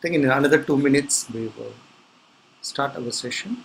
think in another 2 minutes we will start our session.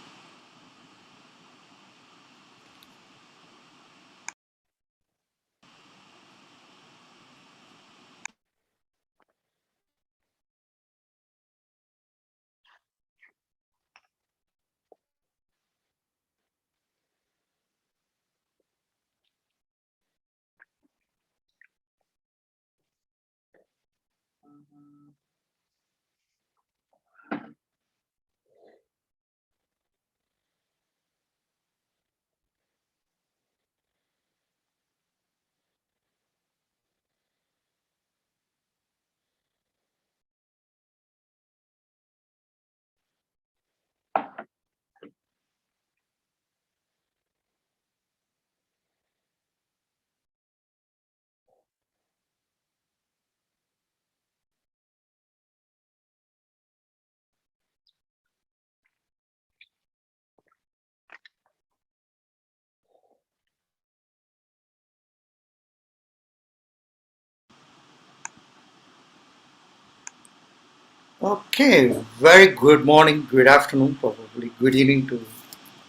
Okay, very good morning, good afternoon, probably good evening to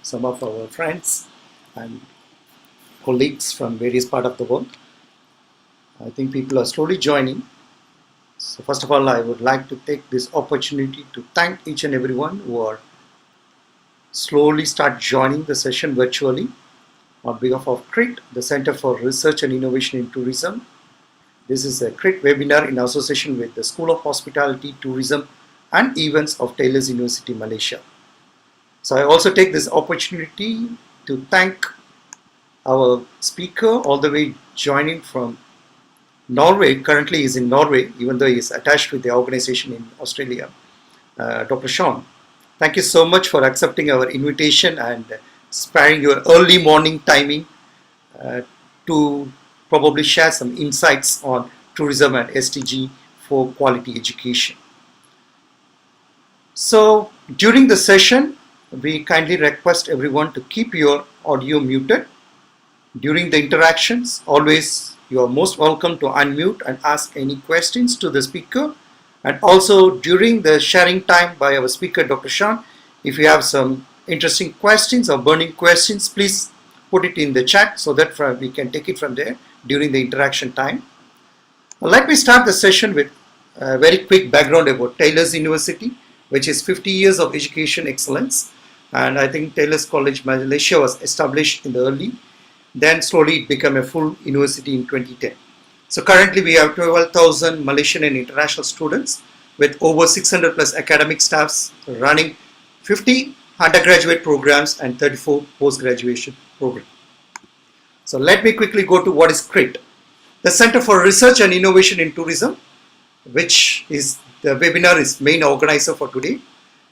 some of our friends and colleagues from various parts of the world. I think people are slowly joining. So first of all, I would like to take this opportunity to thank each and everyone who are slowly start joining the session virtually on behalf of CRIT, the Center for Research and Innovation in Tourism. This is a CRIT webinar in association with the School of Hospitality, Tourism and Events of Taylor's University, Malaysia. So I also take this opportunity to thank our speaker all the way joining from Norway. Currently he is in Norway, even though he is attached with the organization in Australia, Dr. Sean. Thank you so much for accepting our invitation and sparing your early morning timing to probably share some insights on tourism and SDG4-QUALITY education. So during the session, we kindly request everyone to keep your audio muted. During the interactions, always you are most welcome to unmute and ask any questions to the speaker. And also during the sharing time by our speaker, Dr. Sean, if you have some interesting questions or burning questions, please put it in the chat so that we can take it from there during the interaction time. Let me start the session with a very quick background about Taylor's University, which is 50 years of education excellence. And I think Taylor's College Malaysia was established in the early, then slowly it became a full university in 2010. So currently we have 12,000 Malaysian and international students with over 600 plus academic staffs running 50 undergraduate programs and 34 post-graduation programs. So let me quickly go to what is CRIT. The Center for Research and Innovation in Tourism, which is the webinar is main organizer for today.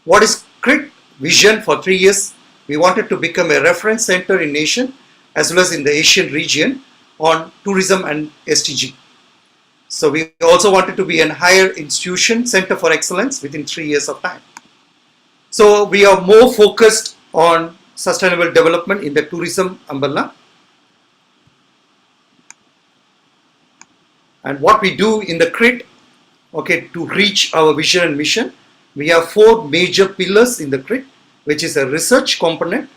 What is CRIT vision for 3 years? We wanted to become a reference center in nation as well as in the Asian region on tourism and SDG. So we also wanted to be a higher institution center for excellence within 3 years of time. So we are more focused on sustainable development in the tourism umbrella. And what we do in the CRIT, okay, to reach our vision and mission, we have 4 major pillars in the CRIT, which is a research component,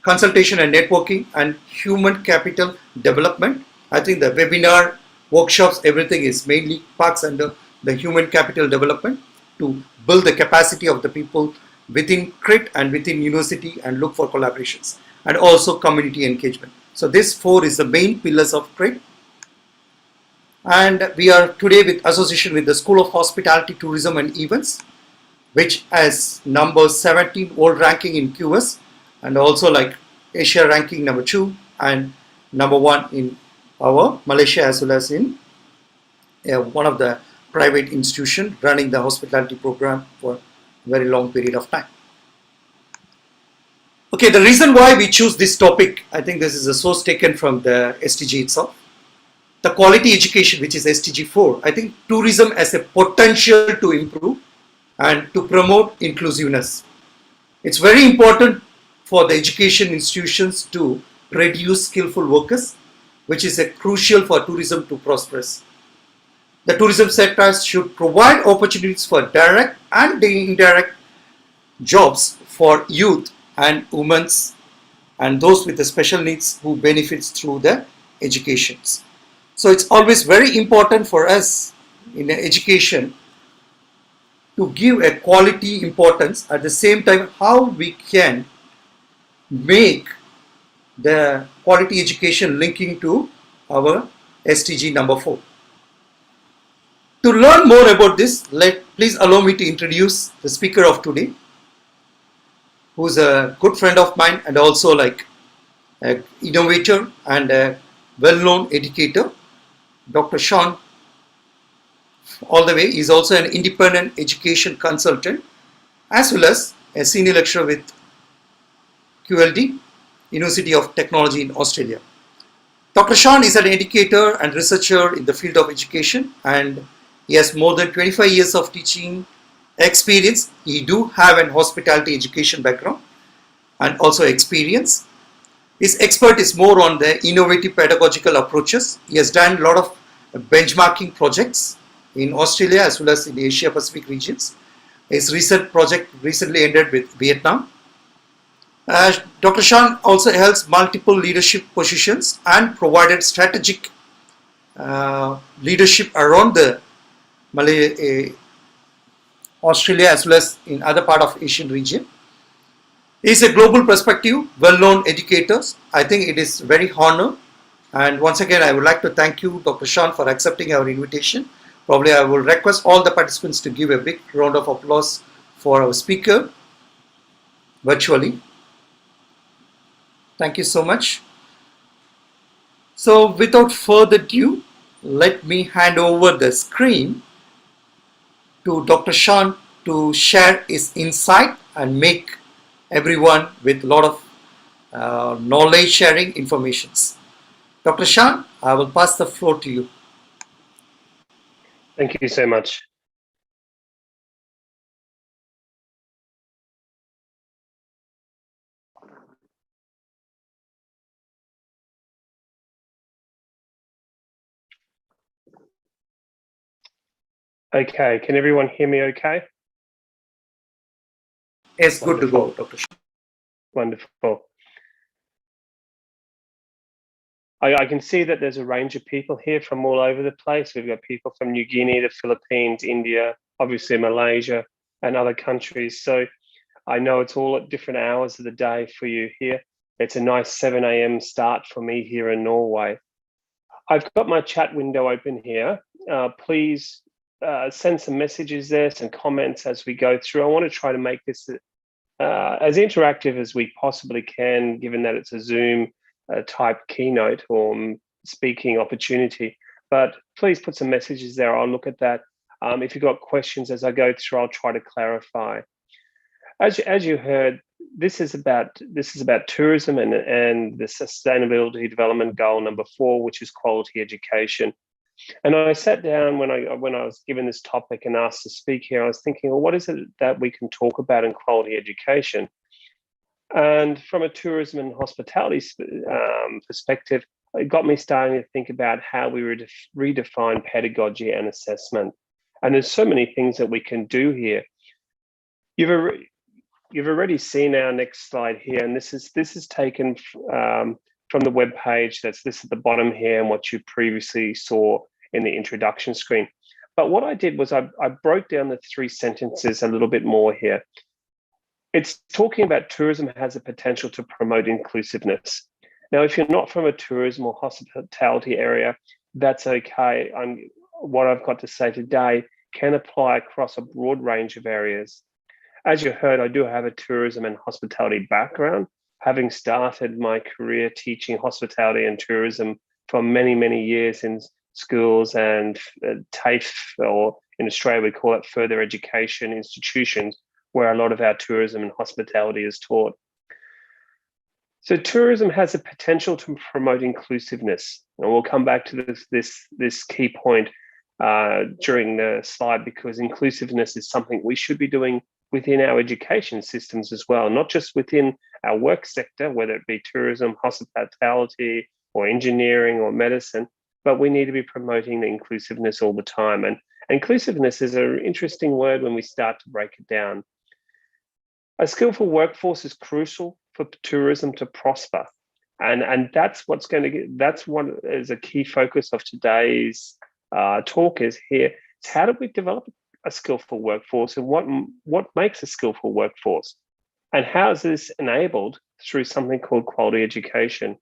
consultation and networking, and human capital development. I think the webinar, workshops, everything is mainly parts under the human capital development to build the capacity of the people within CRIT and within university and look for collaborations, and also community engagement. So this 4 is the main pillars of CRIT. And we are today with association with the School of Hospitality, Tourism and Events, which has number 17 world ranking in QS, and also like Asia ranking number 2 and number 1 in our Malaysia, as well as in one of the private institution running the hospitality program for a very long period of time. Okay, the reason why we choose this topic, I think this is a source taken from the SDG itself. The quality education, which is SDG4, I think tourism has a potential to improve and to promote inclusiveness. It's very important for the education institutions to produce skillful workers, which is a crucial for tourism to prosper. The tourism sector should provide opportunities for direct and indirect jobs for youth and women and those with the special needs who benefits through the educations. So it's always very important for us in education to give a quality importance, at the same time how we can make the quality education linking to our SDG number 4. To learn more about this, please allow me to introduce the speaker of today, who is a good friend of mine and also like an innovator and a well-known educator, Dr. Sean. All the way, he is also an independent education consultant as well as a senior lecturer with QLD, University of Technology in Australia. Dr. Sean is an educator and researcher in the field of education, and he has more than 25 years of teaching experience. He do have an hospitality education background and also experience. His expert is more on the innovative pedagogical approaches. He has done a lot of benchmarking projects in Australia as well as in the Asia Pacific regions. His recent project recently ended with Vietnam. Dr. Sean also holds multiple leadership positions and provided strategic leadership around the Australia as well as in other part of Asian region. He is a global perspective, well-known educators. I think it is very honor. And once again, I would like to thank you, Dr. Sean, for accepting our invitation. Probably I will request all the participants to give a big round of applause for our speaker virtually. Thank you so much. So without further ado, let me hand over the screen to Dr. Sean to share his insight and make everyone with a lot of knowledge sharing informations. Dr. Sean, I will pass the floor to you. Thank you so much. Okay, can everyone hear me okay? Yes, good to go, Dr. Sean. Wonderful. I can see that there's a range of people here from all over the place. We've got people from New Guinea, the Philippines, India, obviously Malaysia, and other countries. So I know it's all at different hours of the day for you here. It's a nice 7 a.m. start for me here in Norway. I've got my chat window open here. Please send some messages there, some comments as we go through. I want to try to make this as interactive as we possibly can, given that it's a Zoom type keynote or speaking opportunity. But please put some messages there. I'll look at that. If you've got questions as I go through, I'll try to clarify. As you heard, this is about tourism and the Sustainability Development Goal number 4, which is quality education. And I sat down when I was given this topic and asked to speak here. I was thinking, well, what is it that we can talk about in quality education? And from a tourism and hospitality perspective, it got me starting to think about how we redefine pedagogy and assessment. And there's so many things that we can do here. You've already seen our next slide here, and this is taken from the web page. This at the bottom here, and what you previously saw in the introduction screen. But what I did was I broke down the 3 sentences a little bit more here. It's talking about tourism has a potential to promote inclusiveness. Now, if you're not from a tourism or hospitality area, that's okay. What I've got to say today can apply across a broad range of areas. As you heard, I do have a tourism and hospitality background, having started my career teaching hospitality and tourism for many, many years in schools and TAFE, or in Australia, we call it further education institutions, where a lot of our tourism and hospitality is taught. So tourism has a potential to promote inclusiveness. And we'll come back to this key point during the slide, because inclusiveness is something we should be doing within our education systems as well, not just within our work sector, whether it be tourism, hospitality, or engineering or medicine, but we need to be promoting the inclusiveness all the time. And inclusiveness is an interesting word when we start to break it down. A skillful workforce is crucial for tourism to prosper. And that's what's going to get, that's what is a key focus of today's talk is here. It's how do we develop a skillful workforce, and what makes a skillful workforce? And how is this enabled through something called quality education?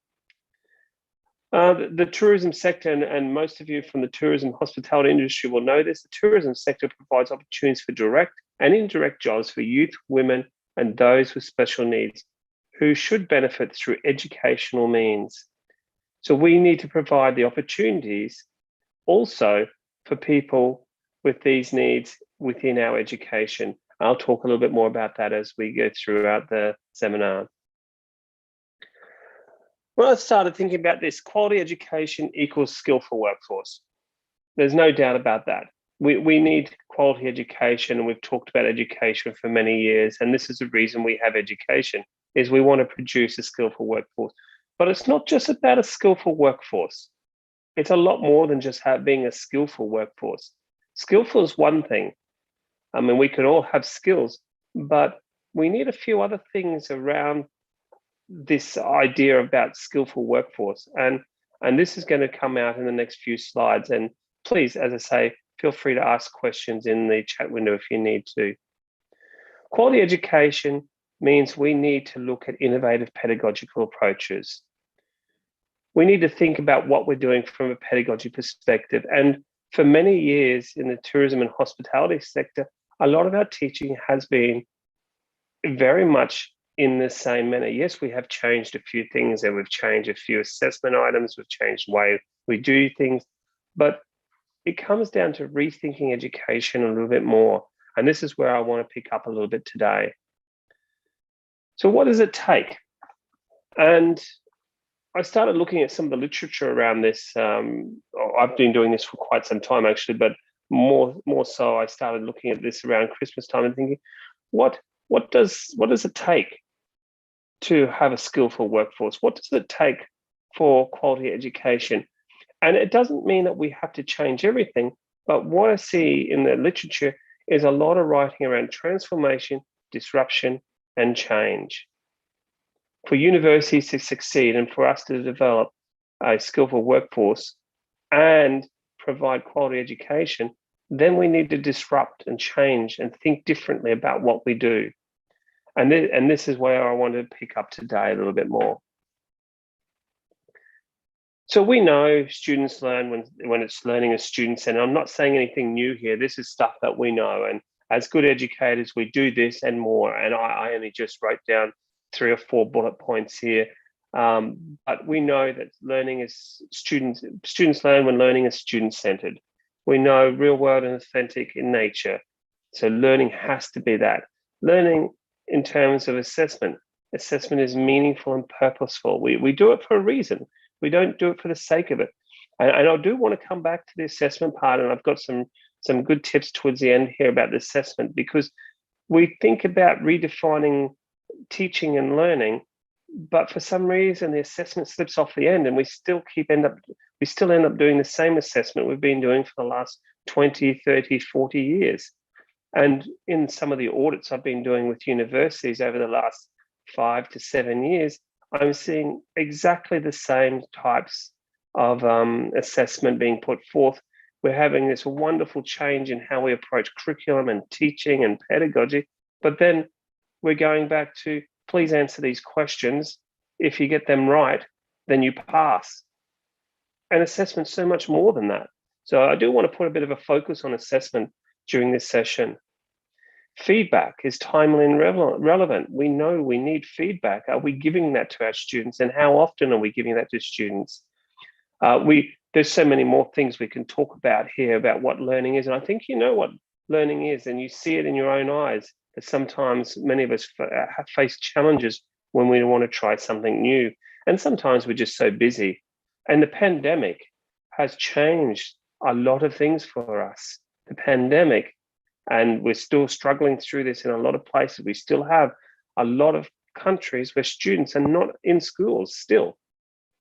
The tourism sector, and most of you from the tourism hospitality industry will know this, the tourism sector provides opportunities for direct and indirect jobs for youth, women, and those with special needs who should benefit through educational means. So we need to provide the opportunities also for people with these needs within our education. I'll talk a little bit more about that as we go throughout the seminar. When I started thinking about this, quality education equals skillful workforce. There's no doubt about that. We need quality education, and we've talked about education for many years, and this is the reason we have education, is we want to produce a skillful workforce. But it's not just about a skillful workforce. It's a lot more than just being a skillful workforce. Skillful is one thing. I mean, we could all have skills, but we need a few other things around this idea about skillful workforce. And this is going to come out in the next few slides. And please, as I say, feel free to ask questions in the chat window if you need to. Quality education means we need to look at innovative pedagogical approaches. We need to think about what we're doing from a pedagogy perspective. And for many years in the tourism and hospitality sector, a lot of our teaching has been very much in the same manner. Yes, we have changed a few things, and we've changed a few assessment items, we've changed the way we do things, but it comes down to rethinking education a little bit more. And this is where I want to pick up a little bit today. So what does it take? And I started looking at some of the literature around this. I've been doing this for quite some time, actually, but more so I started looking at this around Christmas time and thinking, what does it take to have a skillful workforce? What does it take for quality education? And it doesn't mean that we have to change everything, but what I see in the literature is a lot of writing around transformation, disruption, and change. For universities to succeed and for us to develop a skillful workforce and provide quality education, then we need to disrupt and change and think differently about what we do. And this is where I want to pick up today a little bit more. So we know students learn when it's learning as students, and I'm not saying anything new here. This is stuff that we know, and as good educators, we do this and more. And I only just wrote down 3 or 4 bullet points here. But we know that learning is students learn when learning is student-centered. We know real world and authentic in nature. So learning has to be that. Learning in terms of assessment. Assessment is meaningful and purposeful. We do it for a reason. We don't do it for the sake of it. And I do want to come back to the assessment part, and I've got some good tips towards the end here about the assessment, because we think about redefining teaching and learning, but for some reason the assessment slips off the end, and we still end up doing the same assessment we've been doing for the last 20, 30, 40 years. And in some of the audits I've been doing with universities over the last 5 to 7 years, I'm seeing exactly the same types of assessment being put forth. We're having this wonderful change in how we approach curriculum and teaching and pedagogy, but then we're going back to, please answer these questions. If you get them right, then you pass. And assessment's so much more than that. So I do want to put a bit of a focus on assessment during this session. Feedback is timely and relevant. We know we need feedback. Are we giving that to our students, and how often are we giving that to students? There's so many more things we can talk about here about what learning is, and I think you know what learning is, and you see it in your own eyes, that sometimes many of us face challenges when we want to try something new, and sometimes we're just so busy. And the pandemic has changed a lot of things for us. The pandemic, and we're still struggling through this in a lot of places. We still have a lot of countries where students are not in schools still.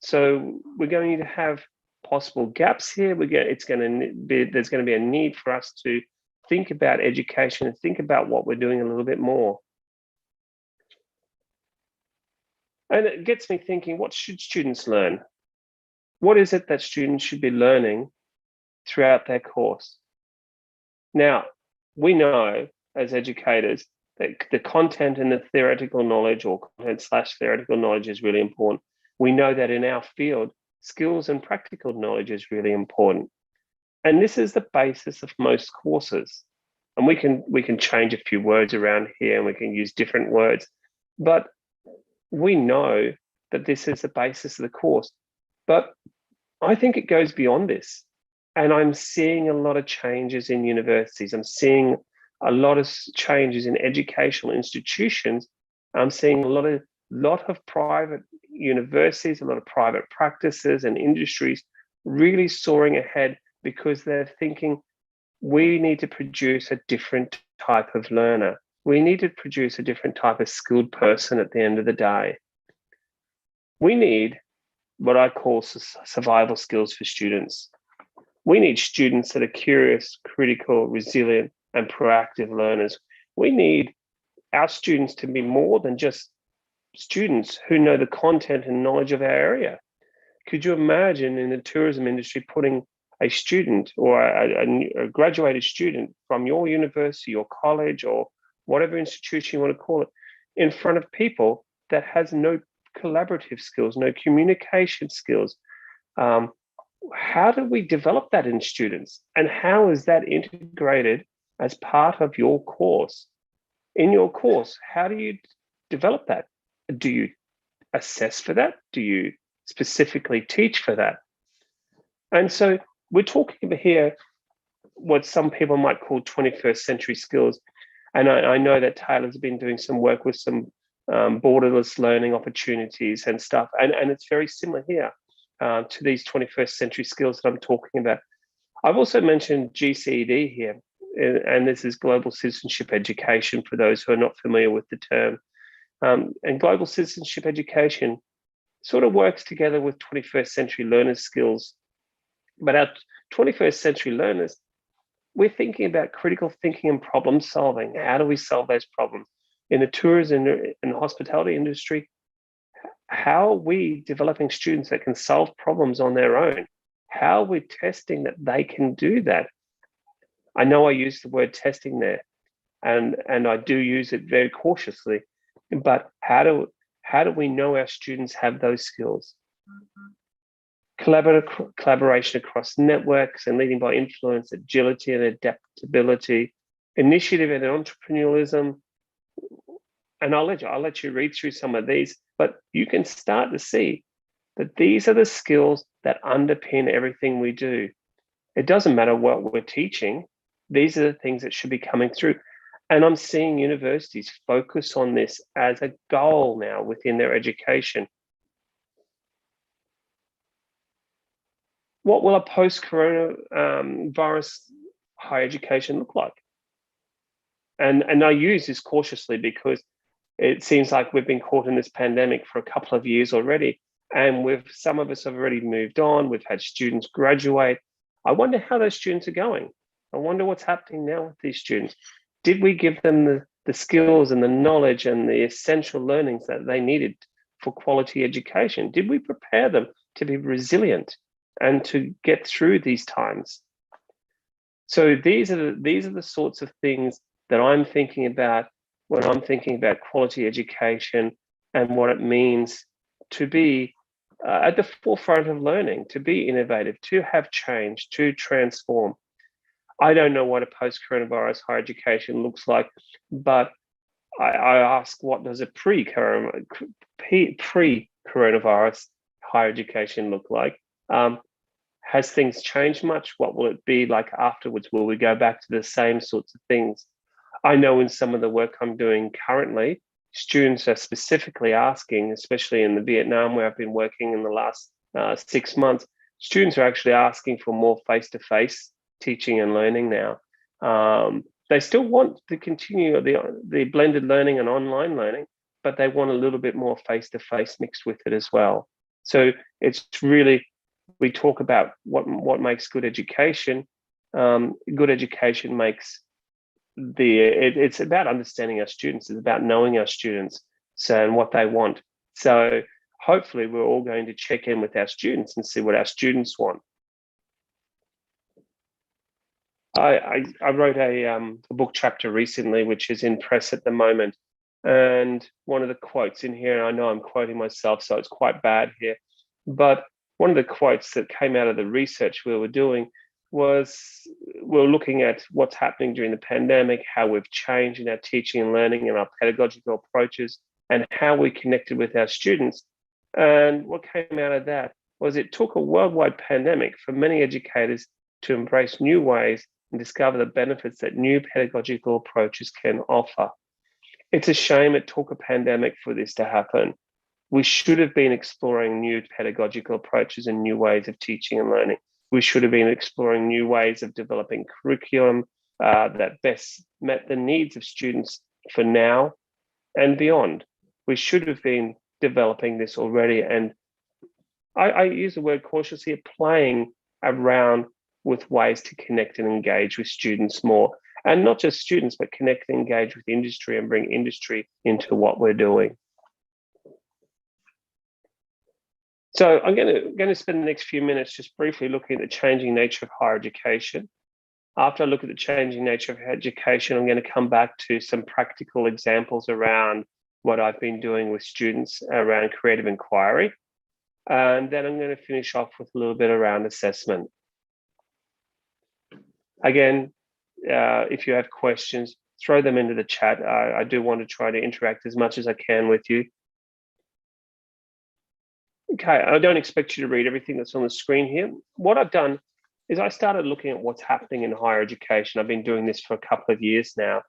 So we're going to have possible gaps here. There's going to be a need for us to think about education and think about what we're doing a little bit more. And it gets me thinking, what should students learn? What is it that students should be learning throughout their course? Now, we know as educators that the content and the theoretical knowledge, or content/theoretical knowledge, is really important. We know that in our field, skills and practical knowledge is really important. And this is the basis of most courses. And we can change a few words around here and we can use different words, but we know that this is the basis of the course. But I think it goes beyond this. And I'm seeing a lot of changes in universities. I'm seeing a lot of changes in educational institutions. I'm seeing a lot of private universities, a lot of private practices and industries really soaring ahead because they're thinking, we need to produce a different type of learner. We need to produce a different type of skilled person at the end of the day. We need what I call survival skills for students. We need students that are curious, critical, resilient, and proactive learners. We need our students to be more than just students who know the content and knowledge of our area. Could you imagine in the tourism industry putting a student or a graduated student from your university or college or whatever institution you want to call it in front of people that has no collaborative skills, no communication skills? How do we develop that in students? And how is that integrated as part of your course? In your course, how do you develop that? Do you assess for that? Do you specifically teach for that? And so we're talking about here what some people might call 21st century skills. And I know that Taylor's been doing some work with some borderless learning opportunities and stuff. And it's very similar here to these 21st century skills that I'm talking about. I've also mentioned GCED here, and this is global citizenship education for those who are not familiar with the term. And global citizenship education sort of works together with 21st century learners' skills. But our 21st century learners, we're thinking about critical thinking and problem solving. How do we solve those problems? In the tourism and hospitality industry, how are we developing students that can solve problems on their own? How are we testing that they can do that? I know I use the word testing there, and I do use it very cautiously, but how do we know our students have those skills? Collaboration across networks and leading by influence, agility and adaptability, initiative and entrepreneurialism. And I'll let you read through some of these, but you can start to see that these are the skills that underpin everything we do. It doesn't matter what we're teaching. These are the things that should be coming through. And I'm seeing universities focus on this as a goal now within their education. What will a post-coronavirus higher education look like? And I use this cautiously because it seems like we've been caught in this pandemic for a couple of years already, and some of us have already moved on. We've had students graduate. I wonder how those students are going. I wonder what's happening now with these students. Did we give them the skills and the knowledge and the essential learnings that they needed for quality education? Did we prepare them to be resilient and to get through these times? So these are the sorts of things that I'm thinking about when I'm thinking about quality education and what it means to be at the forefront of learning, to be innovative, to have change, to transform. I don't know what a post-coronavirus higher education looks like, but I ask, what does a pre-coronavirus higher education look like? Has things changed much? What will it be like afterwards? Will we go back to the same sorts of things? I know in some of the work I'm doing currently, students are specifically asking, especially in the Vietnam where I've been working in the last 6 months, students are actually asking for more face-to-face teaching and learning now. They still want to continue the blended learning and online learning, but they want a little bit more face-to-face mixed with it as well. So it's really we talk about what makes good education. Good education makes it's about understanding our students. It's about knowing our students, and what they want. So hopefully we're all going to check in with our students and see what our students want. I wrote a book chapter recently, which is in press at the moment. And one of the quotes in here, and I know I'm quoting myself, so it's quite bad here, but one of the quotes that came out of the research we were doing was, we're looking at what's happening during the pandemic, how we've changed in our teaching and learning and our pedagogical approaches, and how we connected with our students. And what came out of that was, it took a worldwide pandemic for many educators to embrace new ways and discover the benefits that new pedagogical approaches can offer. It's a shame it took a pandemic for this to happen. We should have been exploring new pedagogical approaches and new ways of teaching and learning. We should have been exploring new ways of developing curriculum that best met the needs of students for now and beyond. We should have been developing this already. And I use the word cautiously, playing around with ways to connect and engage with students more. And not just students, but connect and engage with industry and bring industry into what we're doing. So I'm going to spend the next few minutes just briefly looking at the changing nature of higher education. After I look at the changing nature of education, I'm going to come back to some practical examples around what I've been doing with students around creative inquiry. And then I'm going to finish off with a little bit around assessment. Again, if you have questions, throw them into the chat. I do want to try to interact as much as I can with you. Okay, I don't expect you to read everything that's on the screen here. What I've done is I started looking at what's happening in higher education. I've been doing this for a couple of years now,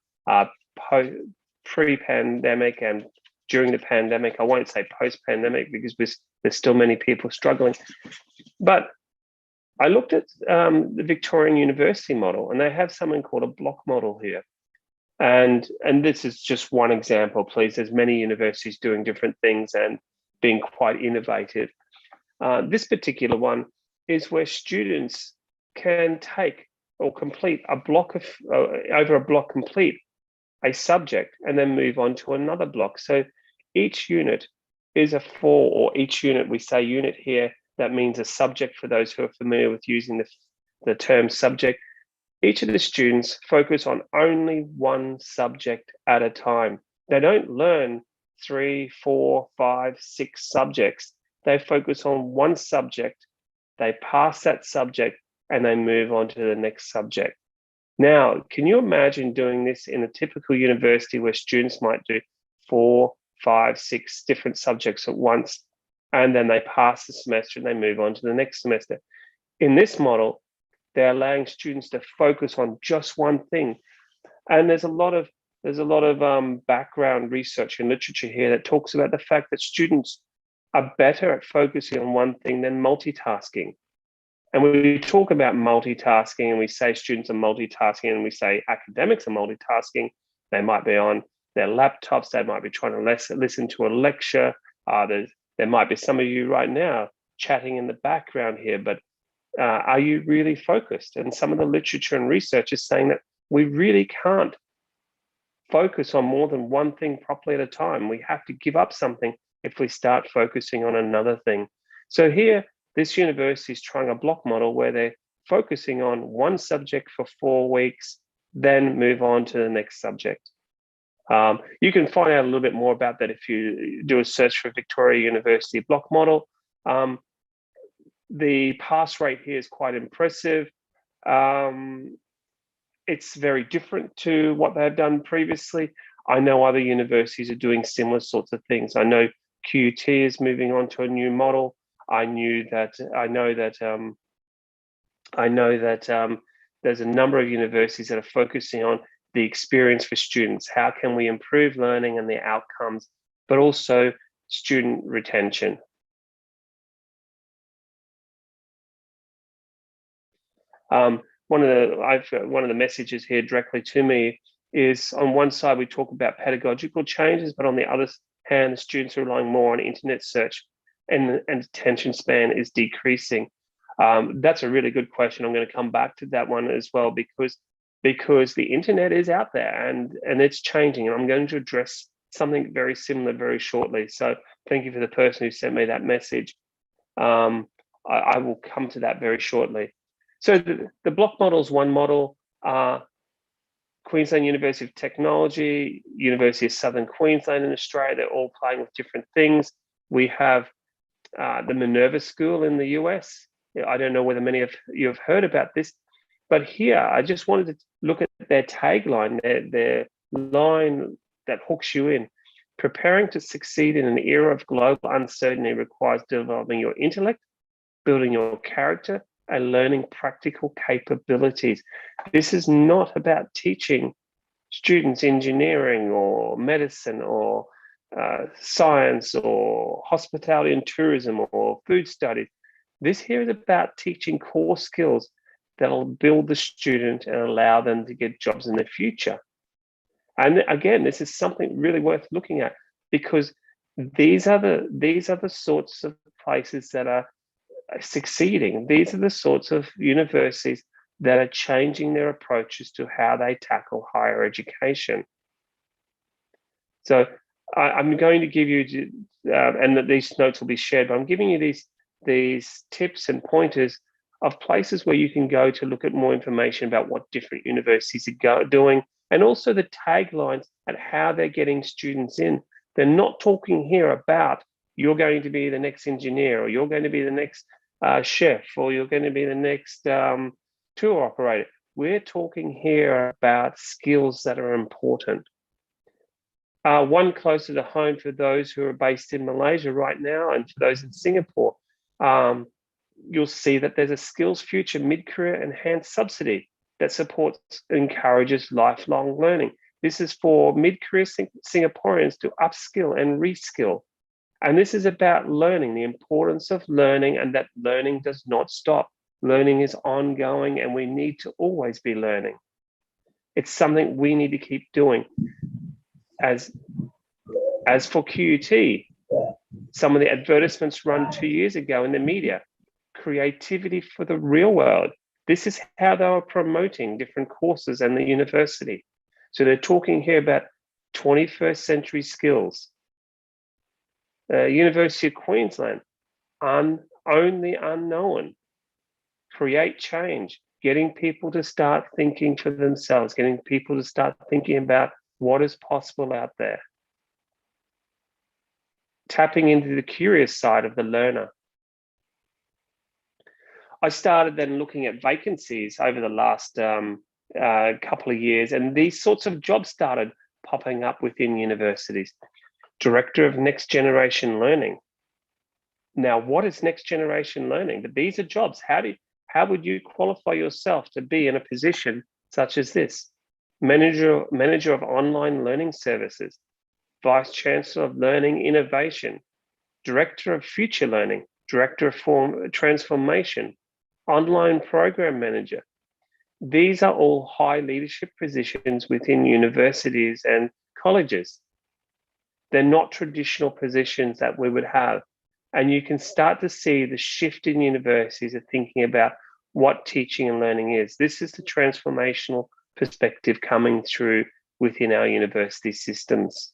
pre-pandemic and during the pandemic. I won't say post-pandemic because there's still many people struggling. But I looked at the Victorian University model, and they have something called a block model here. And this is just one example, please. There's many universities doing different things and being quite innovative. This particular one is where students can take or complete a block of, over a block, complete a subject and then move on to another block. So each unit is or each unit, we say unit here, that means a subject for those who are familiar with using the term subject. Each of the students focus on only one subject at a time. They don't learn 3, 4, 5, 6 subjects. They focus on one subject, they pass that subject, and they move on to the next subject. Now, can you imagine doing this in a typical university where students might do 4, 5, 6 different subjects at once, and then they pass the semester and they move on to the next semester? In this model, they're allowing students to focus on just one thing. And there's a lot of background research and literature here that talks about the fact that students are better at focusing on one thing than multitasking. And we talk about multitasking, and we say students are multitasking, and we say academics are multitasking. They might be on their laptops, they might be trying to listen to a lecture. There might be some of you right now chatting in the background here, but are you really focused? And some of the literature and research is saying that we really can't focus on more than one thing properly at a time. We have to give up something if we start focusing on another thing. So here, this university is trying a block model where they're focusing on one subject for 4 weeks, then move on to the next subject. You can find out a little bit more about that if you do a search for Victoria University block model. The pass rate here is quite impressive. It's very different to what they've done previously. I know other universities are doing similar sorts of things. I know QUT is moving on to a new model. I know that there's a number of universities that are focusing on the experience for students. How can we improve learning and the outcomes, but also student retention? One of the messages here directly to me is, on one side we talk about pedagogical changes, but on the other hand, the students are relying more on internet search, and attention span is decreasing. That's a really good question. I'm going to come back to that one as well, because the internet is out there and it's changing, and I'm going to address something very similar very shortly. So thank you for the person who sent me that message. I will come to that very shortly. So the block model is one model. Queensland University of Technology, University of Southern Queensland in Australia, they're all playing with different things. We have the Minerva School in the US. I don't know whether many of you have heard about this, but here I just wanted to look at their tagline, their line that hooks you in. Preparing to succeed in an era of global uncertainty requires developing your intellect, building your character, and learning practical capabilities. This is not about teaching students engineering or medicine or science or hospitality and tourism or food studies. This here is about teaching core skills that will build the student and allow them to get jobs in the future. And again, this is something really worth looking at, because these are the sorts of places that are succeeding. These are the sorts of universities that are changing their approaches to how they tackle higher education. So I'm going to give you, and these notes will be shared, but I'm giving you these tips and pointers of places where you can go to look at more information about what different universities are doing, and also the taglines and how they're getting students in. They're not talking here about you're going to be the next engineer, or you're going to be the next chef, or you're going to be the next tour operator. We're talking here about skills that are important. One closer to home for those who are based in Malaysia right now, and for those in Singapore, you'll see that there's a Skills Future mid-career enhanced subsidy that supports and encourages lifelong learning. This is for mid-career Singaporeans to upskill and reskill. And this is about learning, the importance of learning, and that learning does not stop. Learning is ongoing, and we need to always be learning. It's something we need to keep doing. As for QUT, some of the advertisements run 2 years ago in the media, creativity for the real world. This is how they were promoting different courses and the university. So they're talking here about 21st century skills. University of Queensland, own the unknown, create change, getting people to start thinking for themselves, getting people to start thinking about what is possible out there. Tapping into the curious side of the learner. I started then looking at vacancies over the last couple of years, and these sorts of jobs started popping up within universities. Director of Next Generation Learning. Now, what is Next Generation Learning? But these are jobs. How would you qualify yourself to be in a position such as this? Manager of Online Learning Services, Vice Chancellor of Learning Innovation, Director of Future Learning, Director of Transformation, Online Program Manager. These are all high leadership positions within universities and colleges. They're not traditional positions that we would have. And you can start to see the shift in universities of thinking about what teaching and learning is. This is the transformational perspective coming through within our university systems.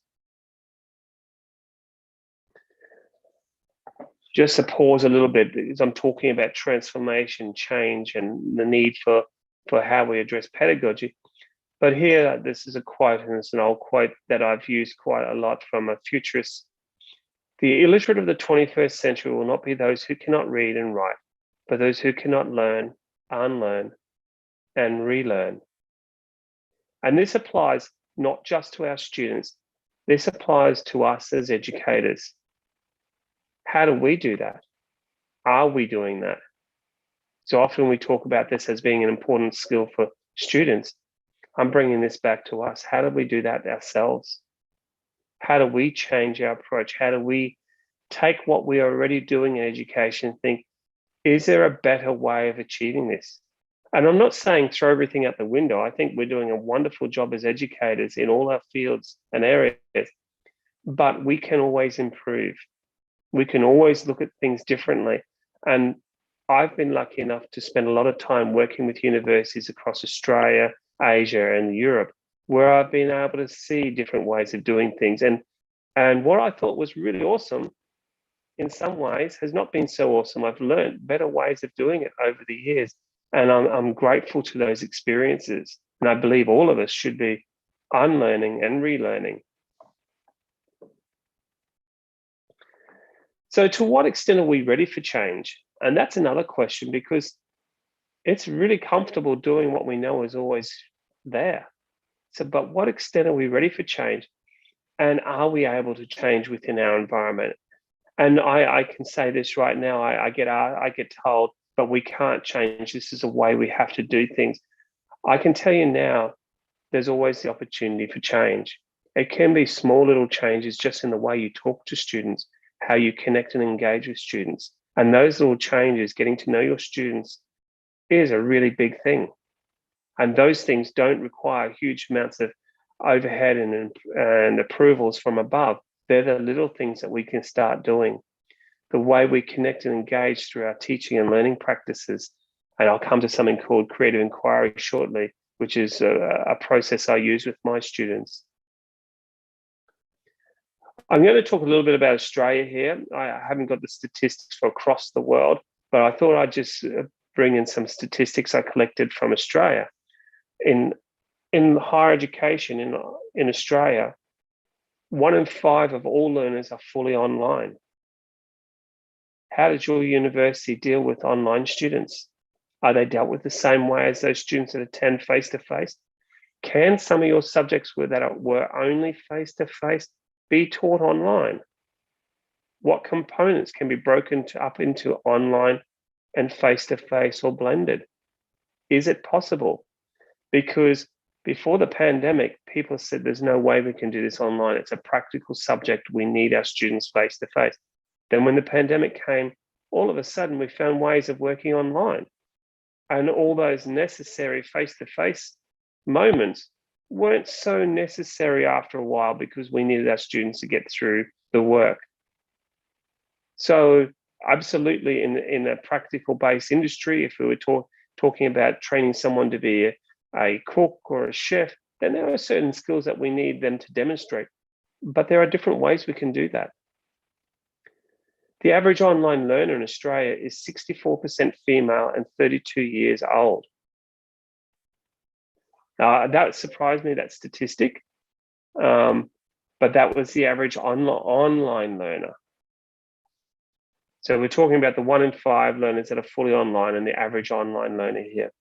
Just to pause a little bit, because I'm talking about transformation, change, and the need for how we address pedagogy. But here, this is a quote, and it's an old quote that I've used quite a lot from a futurist. The illiterate of the 21st century will not be those who cannot read and write, but those who cannot learn, unlearn, and relearn. And this applies not just to our students, this applies to us as educators. How do we do that? Are we doing that? So often we talk about this as being an important skill for students. I'm bringing this back to us. How do we do that ourselves? How do we change our approach? How do we take what we are already doing in education and think, is there a better way of achieving this? And I'm not saying throw everything out the window. I think we're doing a wonderful job as educators in all our fields and areas, but we can always improve. We can always look at things differently. And I've been lucky enough to spend a lot of time working with universities across Australia, Asia, and Europe, where I've been able to see different ways of doing things. And what I thought was really awesome, in some ways, has not been so awesome. I've learned better ways of doing it over the years, and I'm grateful to those experiences. And I believe all of us should be unlearning and relearning. So to what extent are we ready for change? And that's another question, because it's really comfortable doing what we know is always there. So, but what extent are we ready for change? And are we able to change within our environment? And I can say this right now, I get told, but we can't change. This is a way we have to do things. I can tell you now, there's always the opportunity for change. It can be small little changes just in the way you talk to students, how you connect and engage with students. And those little changes, getting to know your students, is a really big thing. And those things don't require huge amounts of overhead and approvals from above. They're the little things that we can start doing. The way we connect and engage through our teaching and learning practices. And I'll come to something called creative inquiry shortly, which is a process I use with my students. I'm going to talk a little bit about Australia here. I haven't got the statistics for across the world, but I thought I'd just bring in some statistics I collected from Australia. In higher education in Australia, 1 in 5 of all learners are fully online. How does your university deal with online students? Are they dealt with the same way as those students that attend face-to-face? Can some of your subjects that were only face-to-face be taught online? What components can be broken up into online and face-to-face or blended? Is it possible? Because before the pandemic, people said there's no way we can do this online. It's a practical subject. We need our students face-to-face. Then when the pandemic came, all of a sudden we found ways of working online. And all those necessary face-to-face moments weren't so necessary after a while, because we needed our students to get through the work. So absolutely, in a practical-based industry, if we were talking about training someone to be a cook or a chef, then there are certain skills that we need them to demonstrate. But there are different ways we can do that. The average online learner in Australia is 64% female and 32 years old. That surprised me, that statistic. But that was the average online learner. So we're talking about the 1 in 5 learners that are fully online and the average online learner here.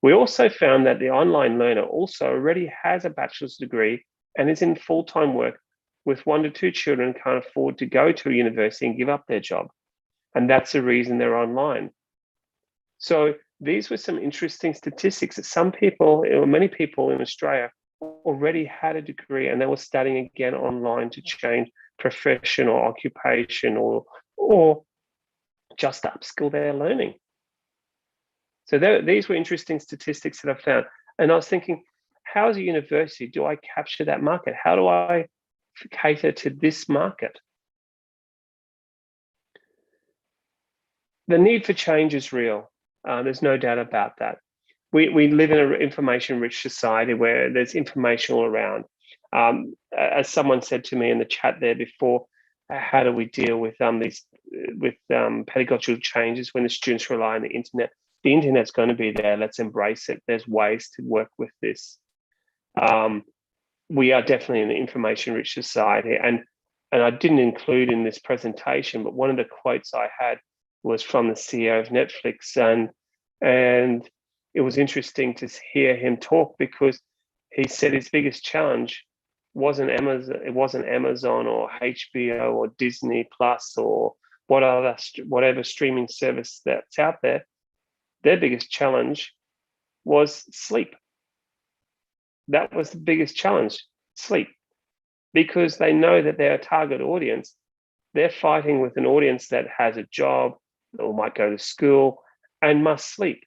We also found that the online learner also already has a bachelor's degree and is in full-time work with 1 to 2 children, can't afford to go to a university and give up their job. And that's the reason they're online. So these were some interesting statistics that some people, or many people in Australia, already had a degree and they were studying again online to change profession or occupation or just upskill their learning. So these were interesting statistics that I found. And I was thinking, how as a university do I capture that market? How do I cater to this market? The need for change is real. There's no doubt about that. We live in an information-rich society where there's information all around. As someone said to me in the chat there before, how do we deal with pedagogical changes when the students rely on the internet? The internet's going to be there. Let's embrace it. There's ways to work with this. We are definitely in an information-rich society, and I didn't include in this presentation, but one of the quotes I had was from the CEO of Netflix, and it was interesting to hear him talk, because he said his biggest challenge wasn't Amazon. It wasn't Amazon or HBO or Disney Plus or whatever streaming service that's out there. Their biggest challenge was sleep. That was the biggest challenge, sleep, because they know that their target audience, they're fighting with an audience that has a job or might go to school and must sleep.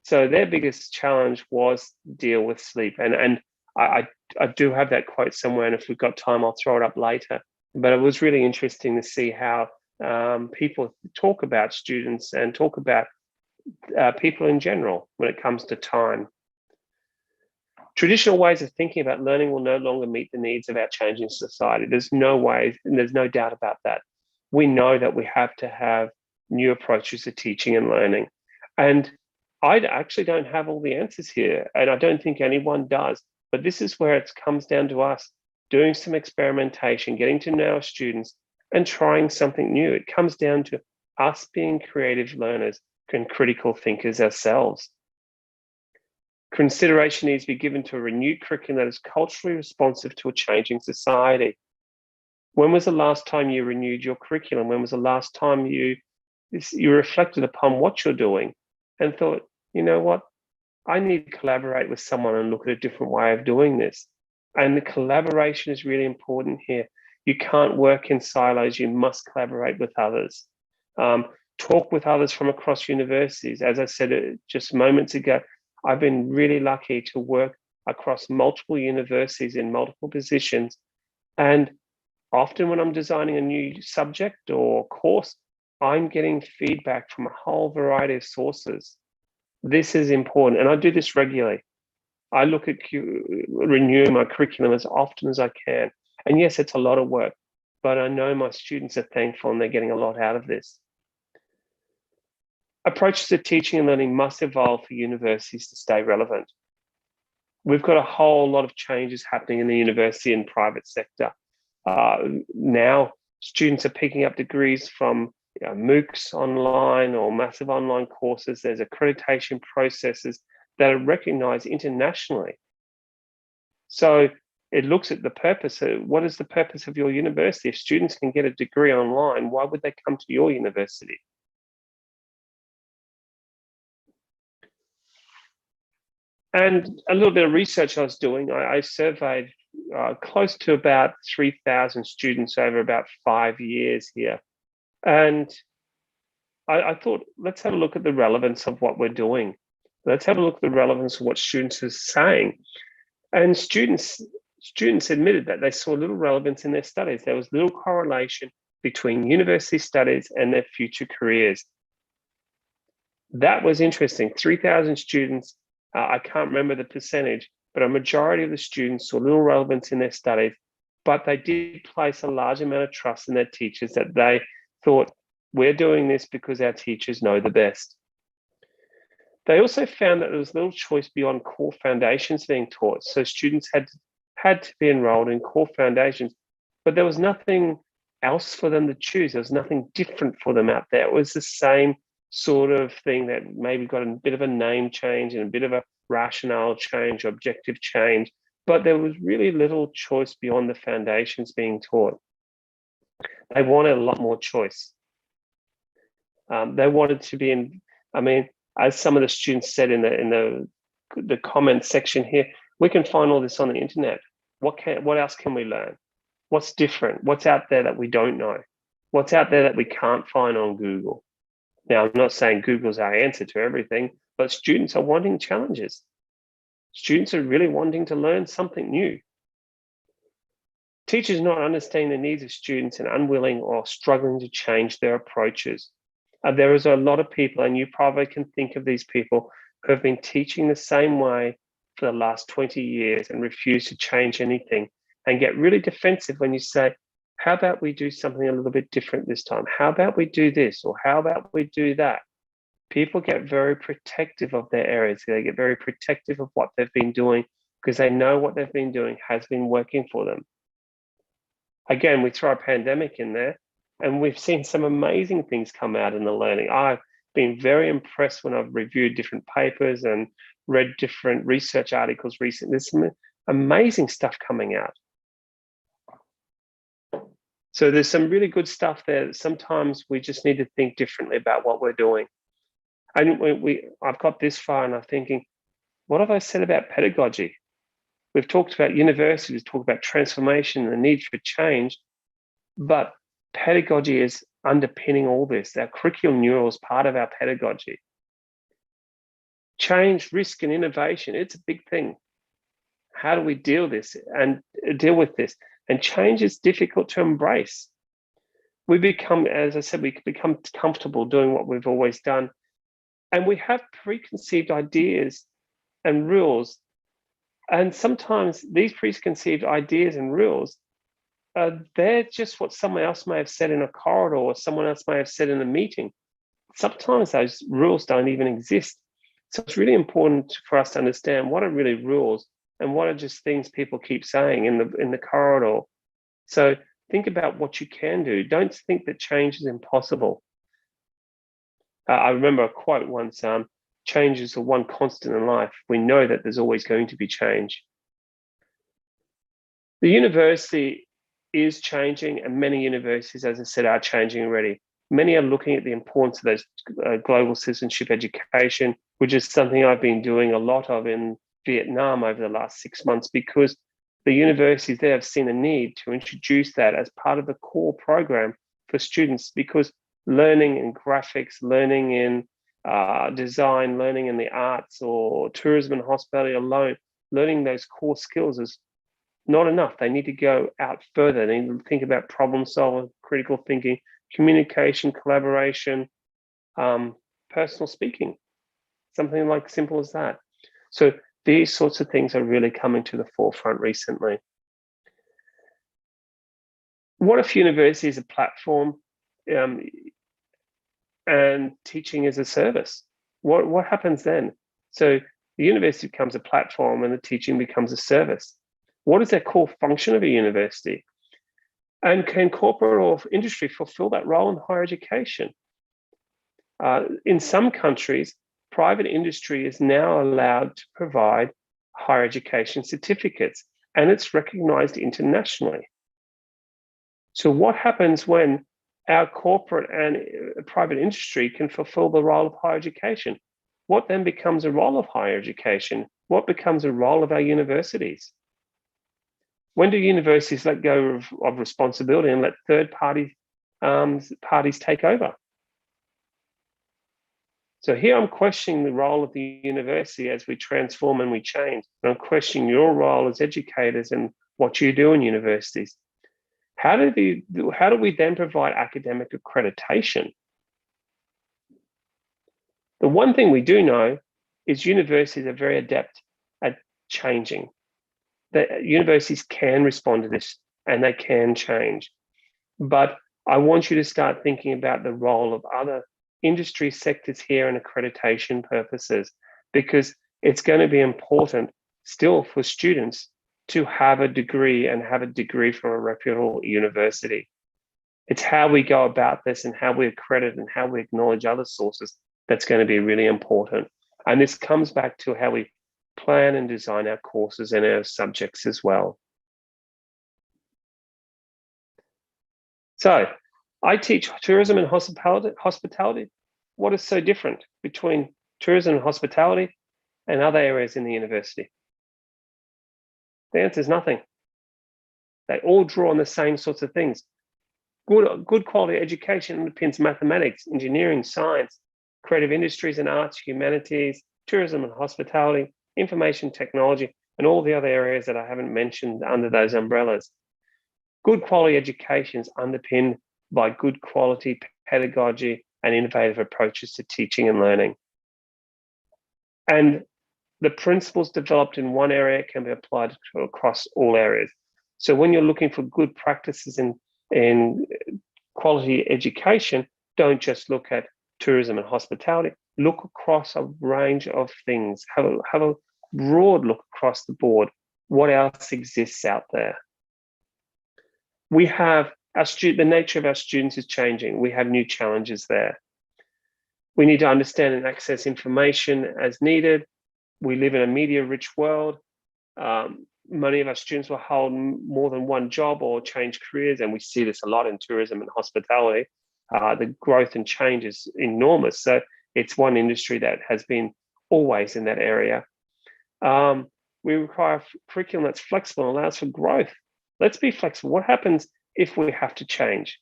So their biggest challenge was deal with sleep. And I do have that quote somewhere, and if we've got time, I'll throw it up later. But it was really interesting to see how people talk about students and talk about people in general when it comes to time. Traditional ways of thinking about learning will no longer meet the needs of our changing society. There's no way, and there's no doubt about that. We know that we have to have new approaches to teaching and learning. And I actually don't have all the answers here, and I don't think anyone does. But this is where it comes down to us doing some experimentation, getting to know our students, and trying something new. It comes down to us being creative learners and critical thinkers ourselves. Consideration needs to be given to a renewed curriculum that is culturally responsive to a changing society. When was the last time you renewed your curriculum? When was the last time you reflected upon what you're doing and thought, you know what, I need to collaborate with someone and look at a different way of doing this? And the collaboration is really important here. You can't work in silos. You must collaborate with others. Talk with others from across universities. As I said just moments ago, I've been really lucky to work across multiple universities in multiple positions. And often when I'm designing a new subject or course, I'm getting feedback from a whole variety of sources. This is important. And I do this regularly. I look at renewing my curriculum as often as I can. And yes, it's a lot of work, but I know my students are thankful and they're getting a lot out of this. Approaches to teaching and learning must evolve for universities to stay relevant. We've got a whole lot of changes happening in the university and private sector. Now, students are picking up degrees from MOOCs online or massive online courses. There's accreditation processes that are recognized internationally. So it looks at the purpose. What is the purpose of your university? If students can get a degree online, why would they come to your university? And a little bit of research I was doing, I surveyed close to about 3,000 students over about 5 years here. And I thought, let's have a look at the relevance of what we're doing. Let's have a look at the relevance of what students are saying. And students admitted that they saw little relevance in their studies. There was little correlation between university studies and their future careers. That was interesting. 3,000 students, I can't remember the percentage, but a majority of the students saw little relevance in their studies, but they did place a large amount of trust in their teachers that they thought, we're doing this because our teachers know the best. They also found that there was little choice beyond core foundations being taught. So students had to be enrolled in core foundations, but there was nothing else for them to choose. There was nothing different for them out there. It was the same sort of thing that maybe got a bit of a name change and a bit of a rationale change, objective change, but there was really little choice beyond the foundations being taught. They wanted a lot more choice. They wanted to be in, I mean, as some of the students said in the comment section here, we can find all this on the internet. What else can we learn? What's different? What's out there that we don't know? What's out there that we can't find on Google? Now, I'm not saying Google's our answer to everything, but students are wanting challenges. Students are really wanting to learn something new. Teachers not understanding the needs of students and unwilling or struggling to change their approaches. There is a lot of people, and you probably can think of these people, who have been teaching the same way for the last 20 years and refuse to change anything and get really defensive when you say, how about we do something a little bit different this time? How about we do this? Or how about we do that? People get very protective of their areas. They get very protective of what they've been doing because they know what they've been doing has been working for them. Again, we throw a pandemic in there and we've seen some amazing things come out in the learning. I've been very impressed when I've reviewed different papers and read different research articles recently. There's some amazing stuff coming out. So there's some really good stuff there. Sometimes we just need to think differently about what we're doing. And I've got this far and I'm thinking, what have I said about pedagogy? We've talked about universities, talked about transformation and the need for change, but pedagogy is underpinning all this. Our curriculum neural is part of our pedagogy. Change, risk, and innovation, it's a big thing. How do we deal with this? And change is difficult to embrace. we become, as I said, we become comfortable doing what we've always done. And we have preconceived ideas and rules. And sometimes these preconceived ideas and rules, they're just what someone else may have said in a corridor or someone else may have said in a meeting. Sometimes those rules don't even exist. So it's really important for us to understand what are really rules and what are just things people keep saying in the corridor. So think about what you can do. Don't think that change is impossible. I remember a quote once, change is the one constant in life. We know that there's always going to be change. The university is changing, and many universities, as I said, are changing already. Many are looking at the importance of those global citizenship education, which is something I've been doing a lot of in Vietnam over the last 6 months, because the universities there have seen a need to introduce that as part of the core program for students, because learning in graphics, learning in design, learning in the arts or tourism and hospitality alone, learning those core skills is not enough. They need to go out further. They need to think about problem solving, critical thinking, communication, collaboration, personal speaking, something like simple as that. So these sorts of things are really coming to the forefront recently. What if university is a platform and teaching is a service? What happens then? So the university becomes a platform and the teaching becomes a service. What is that core function of a university? And can corporate or industry fulfill that role in higher education? In some countries, private industry is now allowed to provide higher education certificates, and it's recognized internationally. So what happens when our corporate and private industry can fulfill the role of higher education? What then becomes a role of higher education? What becomes a role of our universities? When do universities let go of responsibility and let third parties take over? So here I'm questioning the role of the university as we transform and we change. And I'm questioning your role as educators and what you do in universities. How do we then provide academic accreditation? The one thing we do know is universities are very adept at changing. That universities can respond to this and they can change. But I want you to start thinking about the role of other industry sectors here and accreditation purposes, because it's going to be important still for students to have a degree and have a degree from a reputable university. It's how we go about this and how we accredit and how we acknowledge other sources that's going to be really important. And this comes back to how we plan and design our courses and our subjects as well. So I teach tourism and hospitality. What is so different between tourism and hospitality and other areas in the university? The answer is nothing. They all draw on the same sorts of things. Good quality education underpins mathematics, engineering, science, creative industries and arts, humanities, tourism and hospitality, information technology, and all the other areas that I haven't mentioned under those umbrellas. Good quality education is underpinned by good quality pedagogy and innovative approaches to teaching and learning. And the principles developed in one area can be applied across all areas. So when you're looking for good practices in quality education, don't just look at tourism and hospitality, look across a range of things, have a broad look across the board. What else exists out there? We have the nature of our students is changing. We have new challenges there. We need to understand and access information as needed. We live in a media-rich world. Many of our students will hold more than one job or change careers, and we see this a lot in tourism and hospitality. The growth and change is enormous. So it's one industry that has been always in that area. We require curriculum that's flexible and allows for growth. Let's be flexible. What happens if we have to change?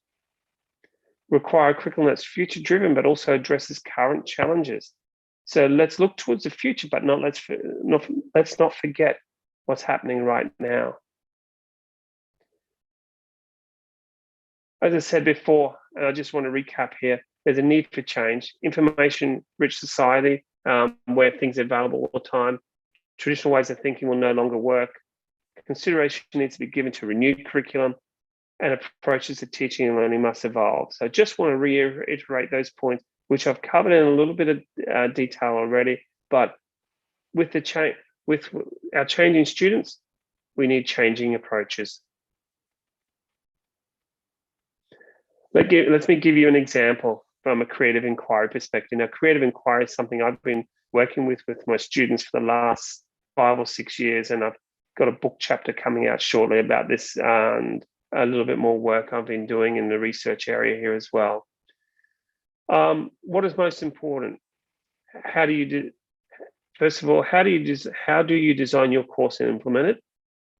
Require a curriculum that's future-driven, but also addresses current challenges. So let's look towards the future, but let's not forget what's happening right now. As I said before, and I just want to recap here, there's a need for change. Information-rich society, where things are available all the time. Traditional ways of thinking will no longer work. Consideration needs to be given to renewed curriculum, and approaches to teaching and learning must evolve. So I just want to reiterate those points, which I've covered in a little bit of detail already. But with our changing students, we need changing approaches. Let me give you an example from a creative inquiry perspective. Now, creative inquiry is something I've been working with my students for the last 5 or 6 years, and I've got a book chapter coming out shortly about this, and a little bit more work I've been doing in the research area here as well. What is most important? How do you do? First of all, how do you design your course and implement it?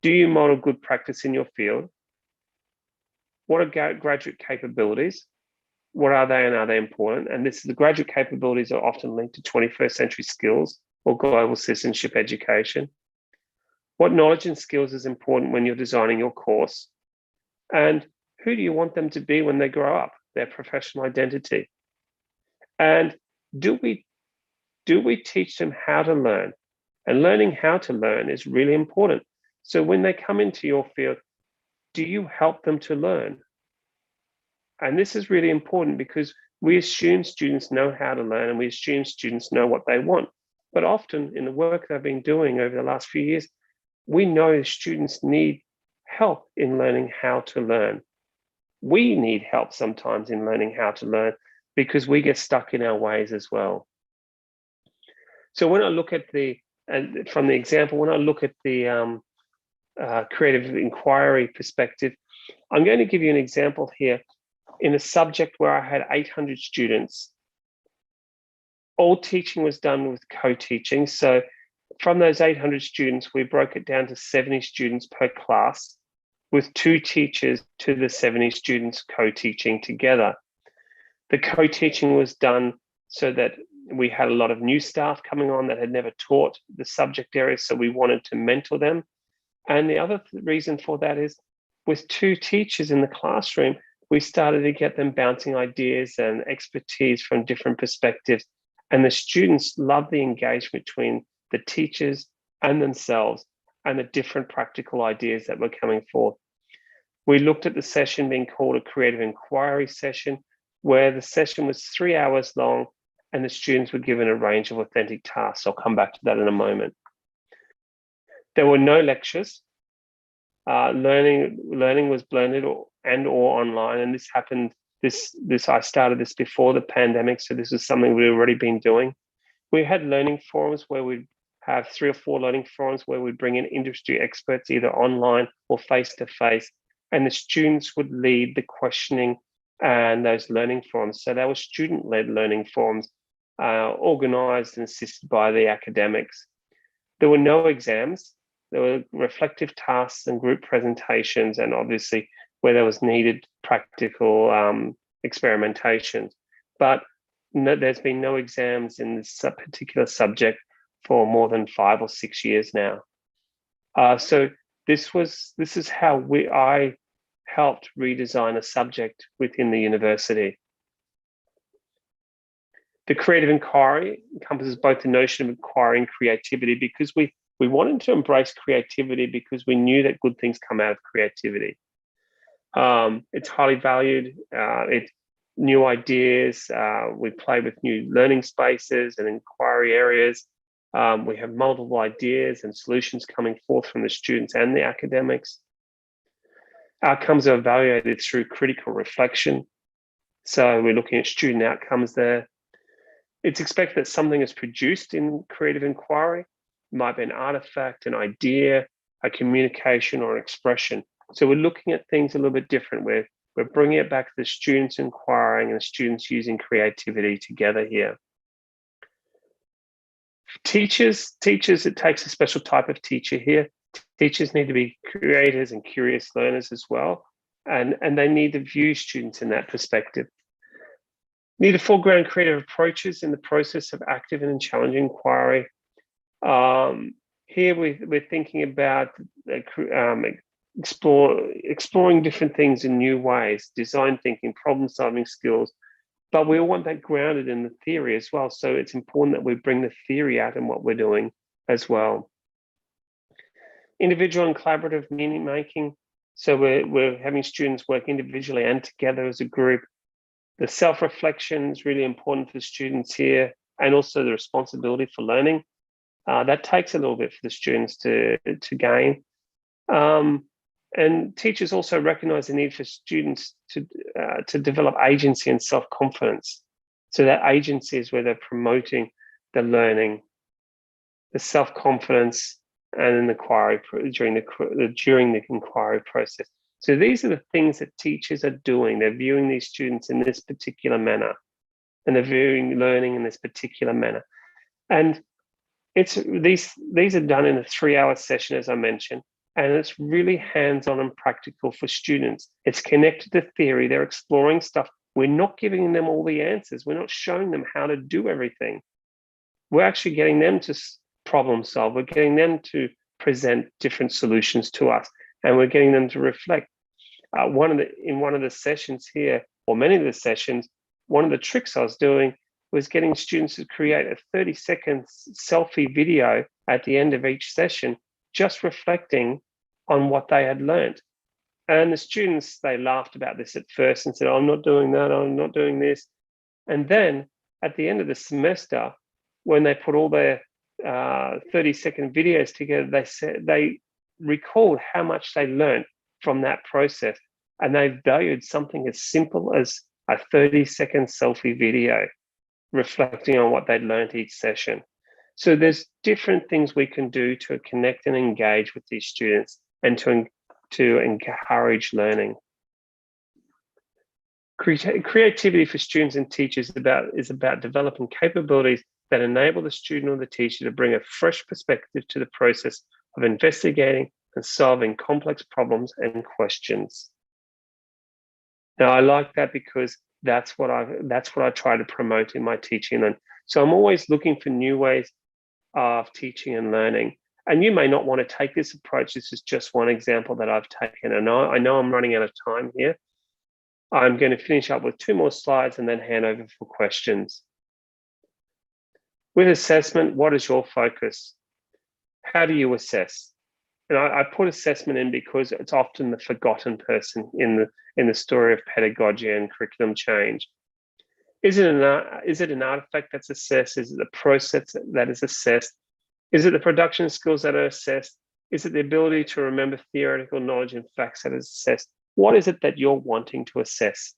Do you model good practice in your field? What are graduate capabilities? What are they, and are they important? And the graduate capabilities are often linked to 21st century skills or global citizenship education. What knowledge and skills is important when you're designing your course? And who do you want them to be when they grow up, their professional identity? And do we teach them how to learn? And learning how to learn is really important. So when they come into your field, do you help them to learn? And this is really important because we assume students know how to learn, and we assume students know what they want. But often in the work that I've been doing over the last few years, we know students need help in learning how to learn. We need help sometimes in learning how to learn because we get stuck in our ways as well. So when I look at from the example, when I look at the creative inquiry perspective, I'm going to give you an example here in a subject where I had 800 students. All teaching was done with co-teaching. So from those 800 students, we broke it down to 70 students per class, with 2 teachers to the 70 students co-teaching together. The co-teaching was done so that we had a lot of new staff coming on that had never taught the subject area, so we wanted to mentor them. And the other reason for that is with 2 teachers in the classroom, we started to get them bouncing ideas and expertise from different perspectives. And the students loved the engagement between the teachers and themselves and the different practical ideas that were coming forth. We looked at the session being called a creative inquiry session, where the session was 3 hours long and the students were given a range of authentic tasks. I'll come back to that in a moment. There were no lectures. Learning was blended or online, and this happened. I started this before the pandemic, so this is something we've already been doing. We had learning forums where we'd have 3 or 4 learning forums where we'd bring in industry experts, either online or face-to-face, and the students would lead the questioning and those learning forums. So they were student-led learning forums, organized and assisted by the academics. There were no exams. There were reflective tasks and group presentations, and obviously where there was needed practical experimentations. But there's been no exams in this particular subject for more than 5 or 6 years now. So this is how I helped redesign a subject within the university. The creative inquiry encompasses both the notion of inquiry and creativity, because we wanted to embrace creativity because we knew that good things come out of creativity. It's highly valued. It's new ideas. We play with new learning spaces and inquiry areas. We have multiple ideas and solutions coming forth from the students and the academics. Outcomes are evaluated through critical reflection. So we're looking at student outcomes there. It's expected that something is produced in creative inquiry. It might be an artifact, an idea, a communication, or an expression. So we're looking at things a little bit different. We're bringing it back to the students inquiring and the students using creativity together here. Teachers, it takes a special type of teacher here. Teachers need to be creators and curious learners as well. And they need to view students in that perspective. Need to foreground creative approaches in the process of active and challenging inquiry. Here we're thinking about exploring different things in new ways, design thinking, problem solving skills. But we all want that grounded in the theory as well. So it's important that we bring the theory out in what we're doing as well. Individual and collaborative meaning making. So we're having students work individually and together as a group. The self-reflection is really important for students here, and also the responsibility for learning. That takes a little bit for the students to gain. And teachers also recognize the need for students to develop agency and self-confidence. So that agency is where they're promoting the learning, the self-confidence, and an inquiry during the inquiry process. So these are the things that teachers are doing. They're viewing these students in this particular manner, and they're viewing learning in this particular manner. And it's these are done in a 3-hour session, as I mentioned, and it's really hands-on and practical for students. It's connected to theory. They're exploring stuff. We're not giving them all the answers. We're not showing them how to do everything. We're actually getting them to problem solve. We're getting them to present different solutions to us, and we're getting them to reflect. In one of the sessions here, or many of the sessions, one of the tricks I was doing was getting students to create a 30-second selfie video at the end of each session, just reflecting on what they had learned. And the students, they laughed about this at first and said, oh, I'm not doing that, I'm not doing this. And then at the end of the semester, when they put all their 30-second videos together, they recalled how much they learned from that process. And they valued something as simple as a 30-second selfie video, reflecting on what they'd learned each session. So there's different things we can do to connect and engage with these students and to encourage learning. Creativity for students and teachers is about developing capabilities that enable the student or the teacher to bring a fresh perspective to the process of investigating and solving complex problems and questions. Now, I like that because that's what I try to promote in my teaching. And so I'm always looking for new ways of teaching and learning. And you may not want to take this approach. This is just one example that I've taken. And I know I'm running out of time here. I'm going to finish up with 2 more slides and then hand over for questions. With assessment, what is your focus? How do you assess? And I put assessment in because it's often the forgotten person in the story of pedagogy and curriculum change. Is it an artifact that's assessed? Is it the process that is assessed? Is it the production skills that are assessed? Is it the ability to remember theoretical knowledge and facts that is assessed? What is it that you're wanting to assess?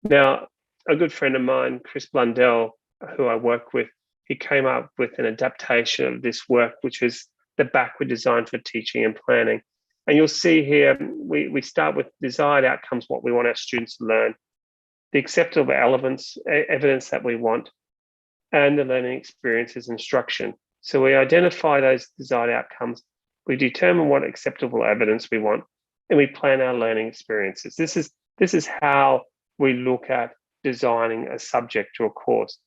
Now, a good friend of mine, Chris Blundell, who I work with, he came up with an adaptation of this work, which is the backward design for teaching and planning. And you'll see here, we start with desired outcomes, what we want our students to learn, the acceptable evidence that we want, and the learning experiences instruction. So we identify those desired outcomes, we determine what acceptable evidence we want, and we plan our learning experiences. This is how we look at designing a subject or a course.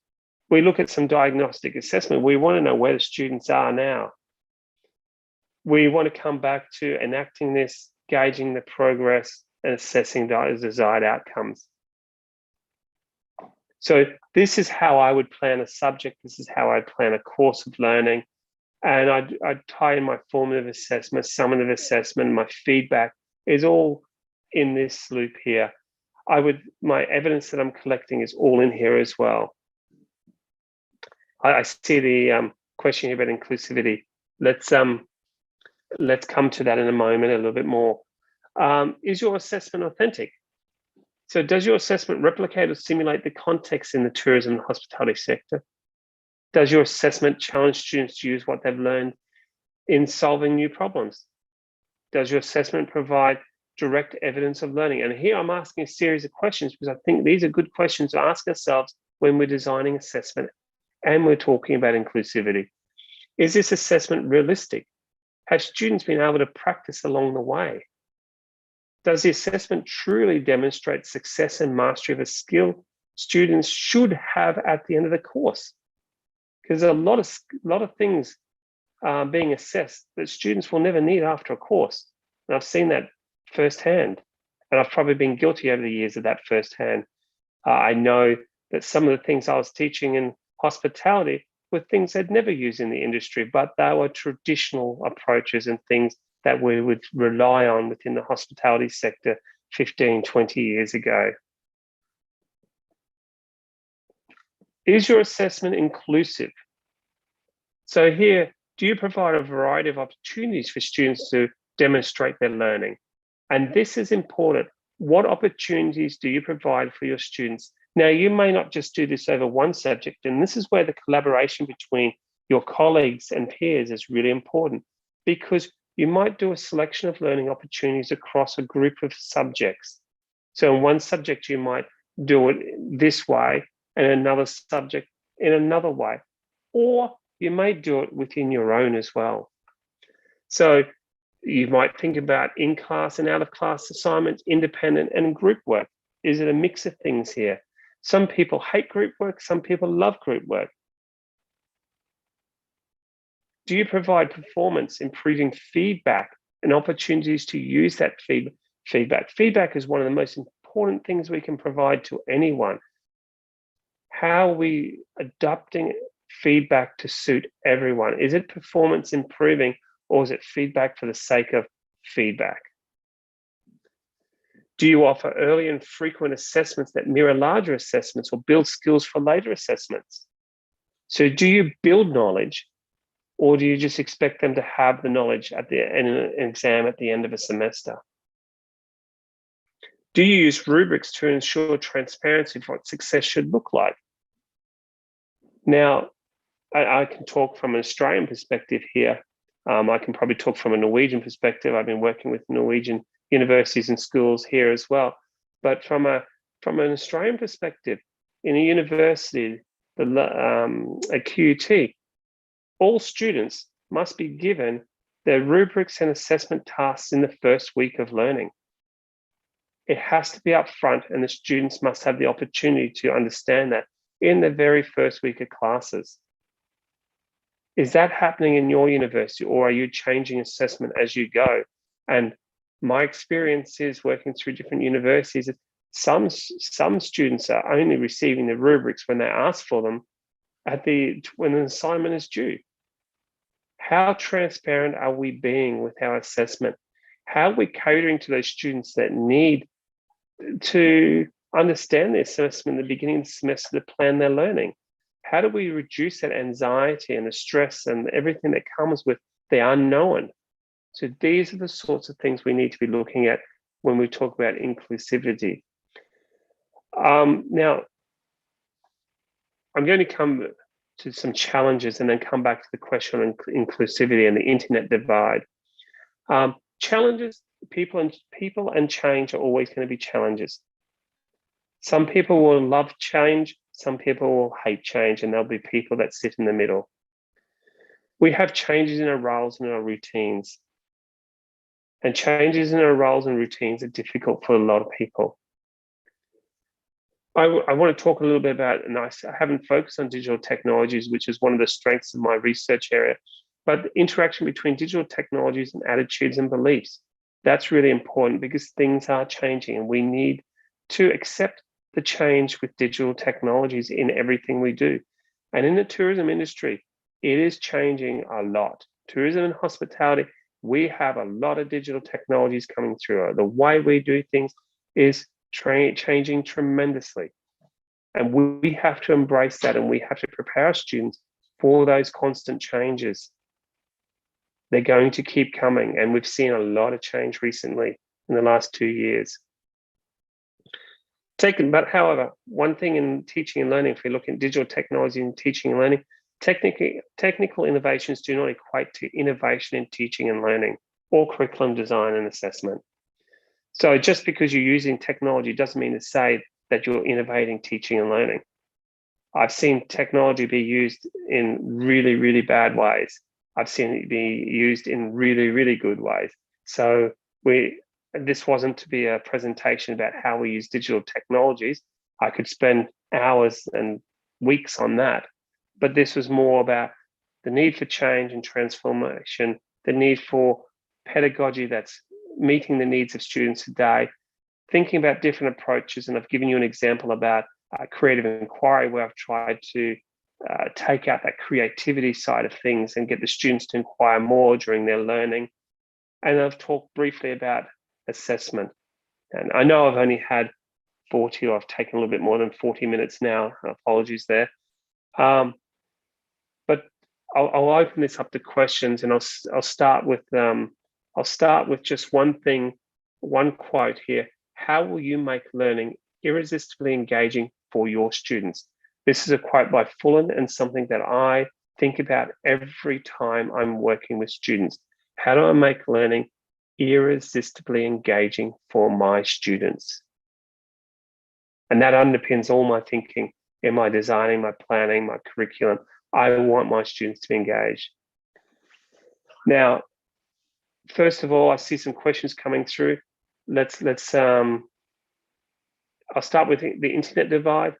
We look at some diagnostic assessment. We want to know where the students are now. We want to come back to enacting this, gauging the progress, and assessing the desired outcomes. So this is how I would plan a subject. This is how I plan a course of learning. And I'd tie in my formative assessment, summative assessment, my feedback is all in this loop here. My evidence that I'm collecting is all in here as well. I see the question here about inclusivity. Let's come to that in a moment a little bit more. Is your assessment authentic? So does your assessment replicate or simulate the context in the tourism and hospitality sector? Does your assessment challenge students to use what they've learned in solving new problems? Does your assessment provide direct evidence of learning? And here I'm asking a series of questions because I think these are good questions to ask ourselves when we're designing assessment and we're talking about inclusivity. Is this assessment realistic? Have students been able to practice along the way? Does the assessment truly demonstrate success and mastery of a skill students should have at the end of the course? Because a lot of things being assessed that students will never need after a course. And I've seen that firsthand. And I've probably been guilty over the years of that firsthand. I know that some of the things I was teaching in hospitality were things I'd never used in the industry, but they were traditional approaches and things that we would rely on within the hospitality sector 15, 20 years ago. Is your assessment inclusive? So here, do you provide a variety of opportunities for students to demonstrate their learning? And this is important. What opportunities do you provide for your students? Now, you may not just do this over one subject, and this is where the collaboration between your colleagues and peers is really important, because you might do a selection of learning opportunities across a group of subjects. So in one subject, you might do it this way, and another subject in another way, or you may do it within your own as well. So you might think about in-class and out-of-class assignments, independent and group work. Is it a mix of things here? Some people hate group work, some people love group work. Do you provide performance improving feedback and opportunities to use that feedback? Feedback is one of the most important things we can provide to anyone. How are we adapting feedback to suit everyone? Is it performance improving, or is it feedback for the sake of feedback? Do you offer early and frequent assessments that mirror larger assessments or build skills for later assessments? So do you build knowledge, or do you just expect them to have the knowledge at the end of an exam at the end of a semester? Do you use rubrics to ensure transparency of what success should look like? Now, I can talk from an Australian perspective here. I can probably talk from a Norwegian perspective. I've been working with Norwegian universities and schools here as well. But from an Australian perspective, in a university, a QUT, all students must be given their rubrics and assessment tasks in the first week of learning. It has to be upfront, and the students must have the opportunity to understand that in the very first week of classes. Is that happening in your university, or are you changing assessment as you go? And my experience is working through different universities, some students are only receiving the rubrics when they ask for them when an assignment is due. How transparent are we being with our assessment? How are we catering to those students that need to understand the assessment at the beginning of the semester to plan their learning? How do we reduce that anxiety and the stress and everything that comes with the unknown? So these are the sorts of things we need to be looking at when we talk about inclusivity. Now, I'm going to come to some challenges and then come back to the question on inclusivity and the internet divide. Challenges, people and change are always going to be challenges. Some people will love change, some people will hate change, and there'll be people that sit in the middle. We have changes in our roles and our routines. And changes in our roles and routines are difficult for a lot of people. I want to talk a little bit about, and I haven't focused on digital technologies, which is one of the strengths of my research area, but the interaction between digital technologies and attitudes and beliefs. That's really important because things are changing and we need to accept the change with digital technologies in everything we do. And in the tourism industry, it is changing a lot. Tourism and hospitality, we have a lot of digital technologies coming through. The way we do things is changing tremendously. And we have to embrace that, and we have to prepare our students for those constant changes. They're going to keep coming, and we've seen a lot of change recently in the last 2 years. But however, one thing in teaching and learning, if we look at digital technology in teaching and learning, technical innovations do not equate to innovation in teaching and learning or curriculum design and assessment. So just because you're using technology doesn't mean to say that you're innovating teaching and learning. I've seen technology be used in really, really bad ways. I've seen it be used in really, really good ways. So this wasn't to be a presentation about how we use digital technologies. I could spend hours and weeks on that, but this was more about the need for change and transformation, the need for pedagogy that's meeting the needs of students today, thinking about different approaches. And I've given you an example about creative inquiry, where I've tried to take out that creativity side of things and get the students to inquire more during their learning. And I've talked briefly about assessment. And I know I've only had 40, or I've taken a little bit more than 40 minutes now. Apologies there. But I'll open this up to questions, and I'll start with just one thing, one quote here. How will you make learning irresistibly engaging for your students? This is a quote by Fullen, and something that I think about every time I'm working with students. How do I make learning irresistibly engaging for my students? And that underpins all my thinking in my designing, my planning, my curriculum. I want my students to be engaged. Now, first of all, I see some questions coming through. I'll start with the internet divide.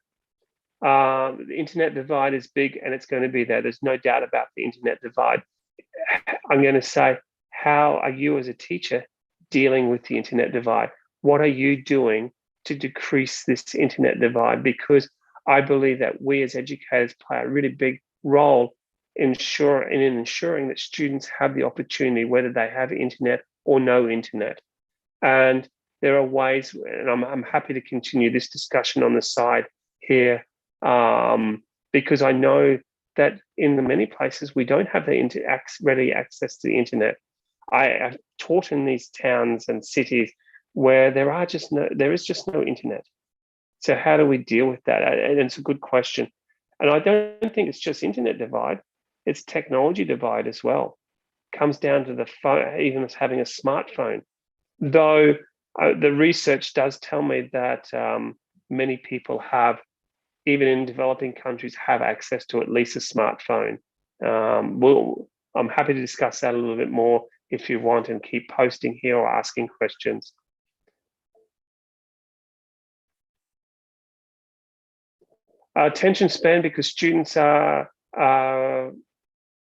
The internet divide is big, and it's going to be there. There's no doubt about the internet divide. I'm going to say, how are you as a teacher dealing with the internet divide? What are you doing to decrease this internet divide? Because I believe that we as educators play a really big role in ensuring that students have the opportunity, whether they have internet or no internet. And there are ways, and I'm happy to continue this discussion on the side here, because I know that in the many places we don't have the ready access to the internet. I've taught in these towns and cities where there is just no internet. So how do we deal with that? And it's a good question. And I don't think it's just internet divide, it's technology divide as well. It comes down to the phone, even as having a smartphone. Though the research does tell me that many people have, even in developing countries, have access to at least a smartphone. I'm happy to discuss that a little bit more if you want, and keep posting here or asking questions. Attention span, because students are,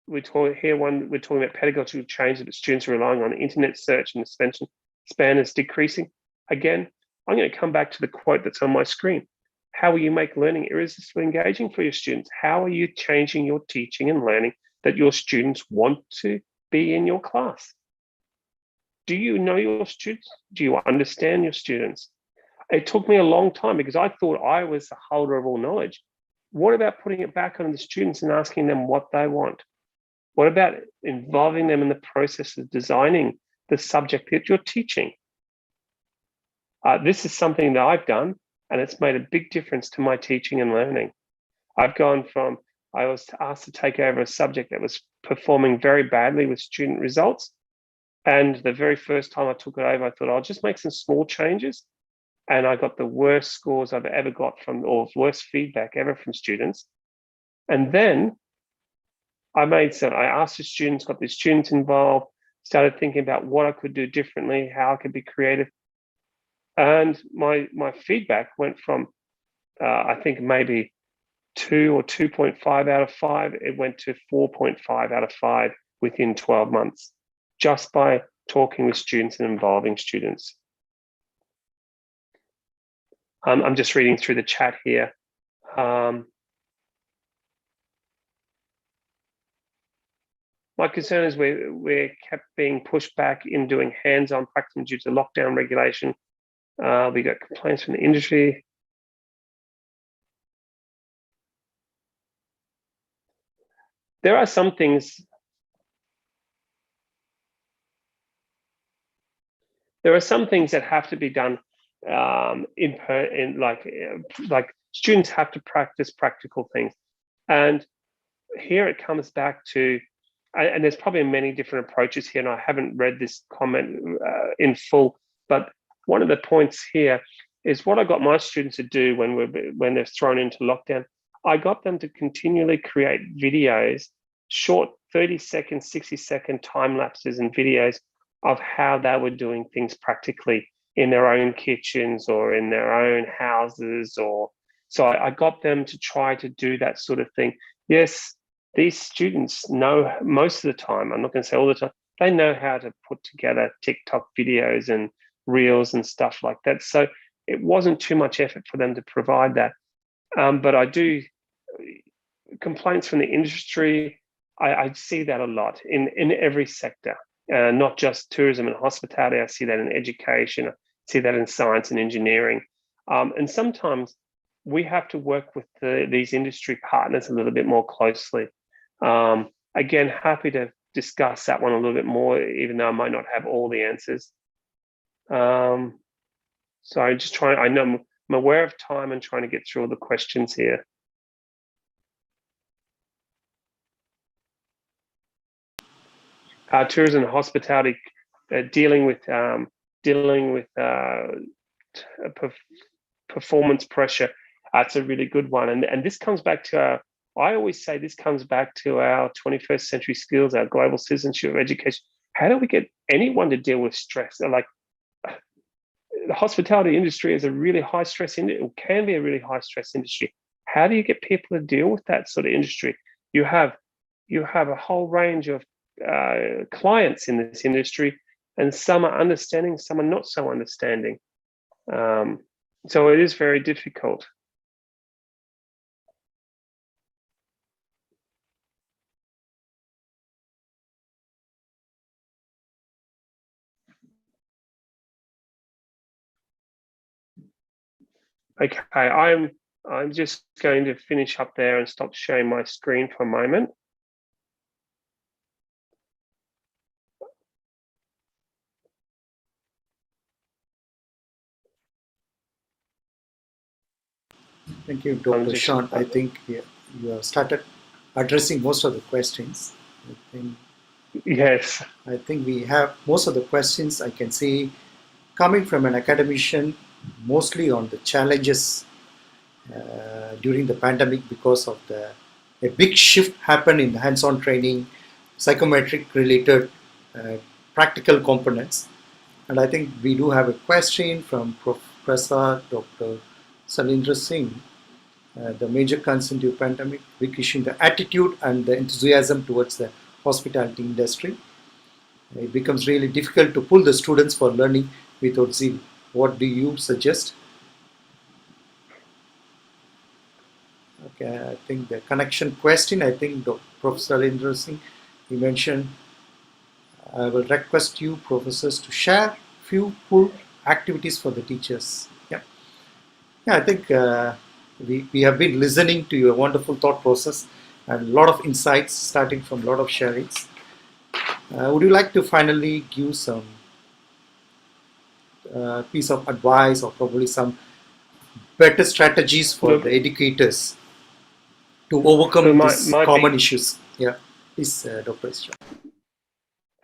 we're talking about pedagogical change, that students are relying on internet search, and the attention span is decreasing. Again, I'm going to come back to the quote that's on my screen. How will you make learning irresistibly engaging for your students? How are you changing your teaching and learning that your students want to be in your class? Do you know your students? Do you understand your students? It took me a long time, because I thought I was the holder of all knowledge. What about putting it back on the students and asking them what they want? What about involving them in the process of designing the subject that you're teaching? This is something that I've done, and it's made a big difference to my teaching and learning. I've gone from, I was asked to take over a subject that was performing very badly with student results. And the very first time I took it over, I thought, I'll just make some small changes. And I got the worst scores I've ever got from, or worst feedback ever from students. And then I asked the students, got the students involved, started thinking about what I could do differently, how I could be creative. And my feedback went from, I think maybe 2 or 2.5 out of 5, it went to 4.5 out of 5 within 12 months, just by talking with students and involving students. I'm just reading through the chat here. My concern is we're kept being pushed back in doing hands-on practice due to lockdown regulation. We got complaints from the industry. There are some things. There are some things that have to be done like students have to practice practical things, and here it comes back to, and there's probably many different approaches here, and I haven't read this comment in full, but one of the points here is what I got my students to do when they're thrown into lockdown. I got them to continually create videos, short 30-second, 60-second time lapses and videos of how they were doing things practically in their own kitchens or in their own houses. Or so I got them to try to do that sort of thing. Yes, these students know most of the time, I'm not going to say all the time, they know how to put together TikTok videos and reels and stuff like that. So it wasn't too much effort for them to provide that. But I do, complaints from the industry, I see that a lot in every sector, not just tourism and hospitality. I see that in education, I see that in science and engineering. And sometimes we have to work with these industry partners a little bit more closely. Again, happy to discuss that one a little bit more, even though I might not have all the answers. So I'm just trying, I know I'm aware of time and trying to get through all the questions here. Tourism and hospitality, dealing with performance pressure. That's a really good one, and this comes back to our. I always say this comes back to our 21st century skills, our global citizenship education. How do we get anyone to deal with stress? Like the hospitality industry is a really high stress industry, it can be a really high stress industry. How do you get people to deal with that sort of industry? You have a whole range of clients in this industry, and some are understanding, some are not so understanding. So it is very difficult. Okay, I'm just going to finish up there and stop sharing my screen for a moment. Thank you, Dr. Sean. I think you have started addressing most of the questions. Yes. I think we have most of the questions I can see coming from an academician, mostly on the challenges during the pandemic because of a big shift happened in hands-on training, psychometric related practical components. And I think we do have a question from Professor Dr. Salindra Singh. The major concern due pandemic, weak issue the attitude and the enthusiasm towards the hospitality industry. It becomes really difficult to pull the students for learning without zeal. What do you suggest? Okay, I think the connection question, I think Professor Salindra Singh, you mentioned, I will request you professors to share few pull activities for the teachers. Yeah, I think we have been listening to your wonderful thought process and a lot of insights starting from a lot of sharings. Would you like to finally give some piece of advice or probably some better strategies for the educators to overcome these common issues? Yeah, please, Dr. Isra.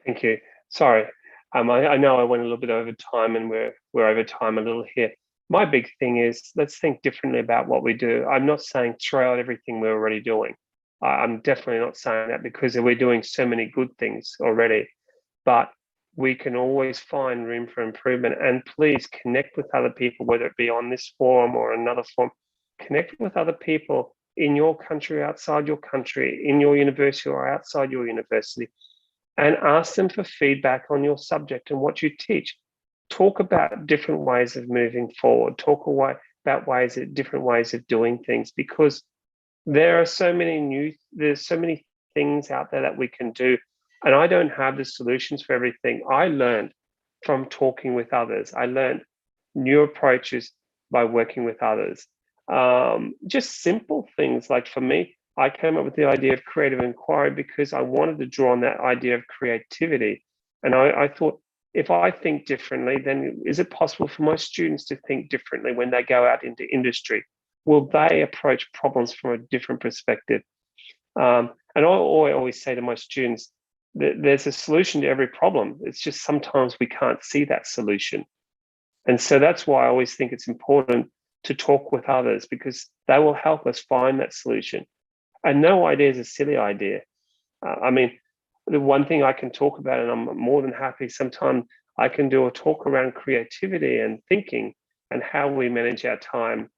Thank you. Sorry, I know I went a little bit over time, and we're over time a little here. My big thing is let's think differently about what we do. I'm not saying throw out everything we're already doing. I'm definitely not saying that, because we're doing so many good things already. But we can always find room for improvement. And please connect with other people, whether it be on this forum or another forum. Connect with other people in your country, outside your country, in your university or outside your university, and ask them for feedback on your subject and what you teach. Talk about different ways of moving forward. Talk about different ways of doing things, because there's so many things out there that we can do. And I don't have the solutions for everything. I learned from talking with others. I learned new approaches by working with others. Just simple things like, for me, I came up with the idea of creative inquiry because I wanted to draw on that idea of creativity. And I thought, if I think differently, then is it possible for my students to think differently when they go out into industry? Will they approach problems from a different perspective? And I always say to my students that there's a solution to every problem. It's just sometimes we can't see that solution. And so that's why I always think it's important to talk with others, because they will help us find that solution. And no idea is a silly idea. I mean, the one thing I can talk about, and I'm more than happy, sometime I can do a talk around creativity and thinking and how we manage our time,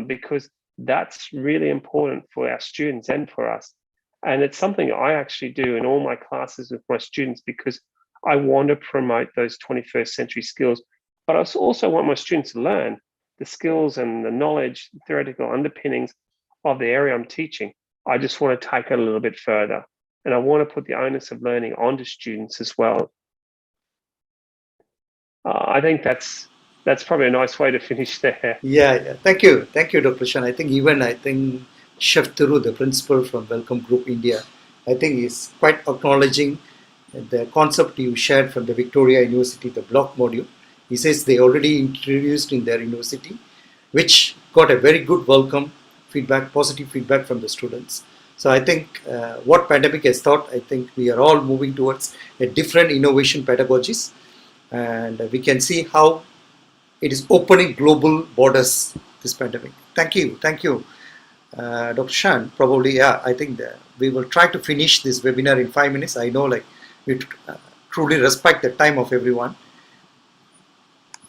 because that's really important for our students and for us. And it's something I actually do in all my classes with my students because I want to promote those 21st century skills, but I also want my students to learn the skills and the knowledge, theoretical underpinnings of the area I'm teaching. I just want to take it a little bit further. And I want to put the onus of learning onto students as well. I think that's probably a nice way to finish there. Yeah. Thank you, Dr. Shan. I think Chef Thiru, the principal from Welcome Group India, I think is quite acknowledging the concept you shared from the Victoria University, the block module. He says they already introduced in their university, which got a very good welcome feedback, positive feedback from the students. So I think what pandemic has taught, I think we are all moving towards a different innovation pedagogies, and we can see how it is opening global borders, this pandemic. Thank you, Dr. Shan. Probably, I think we will try to finish this webinar in 5 minutes. I know, like, we truly respect the time of everyone.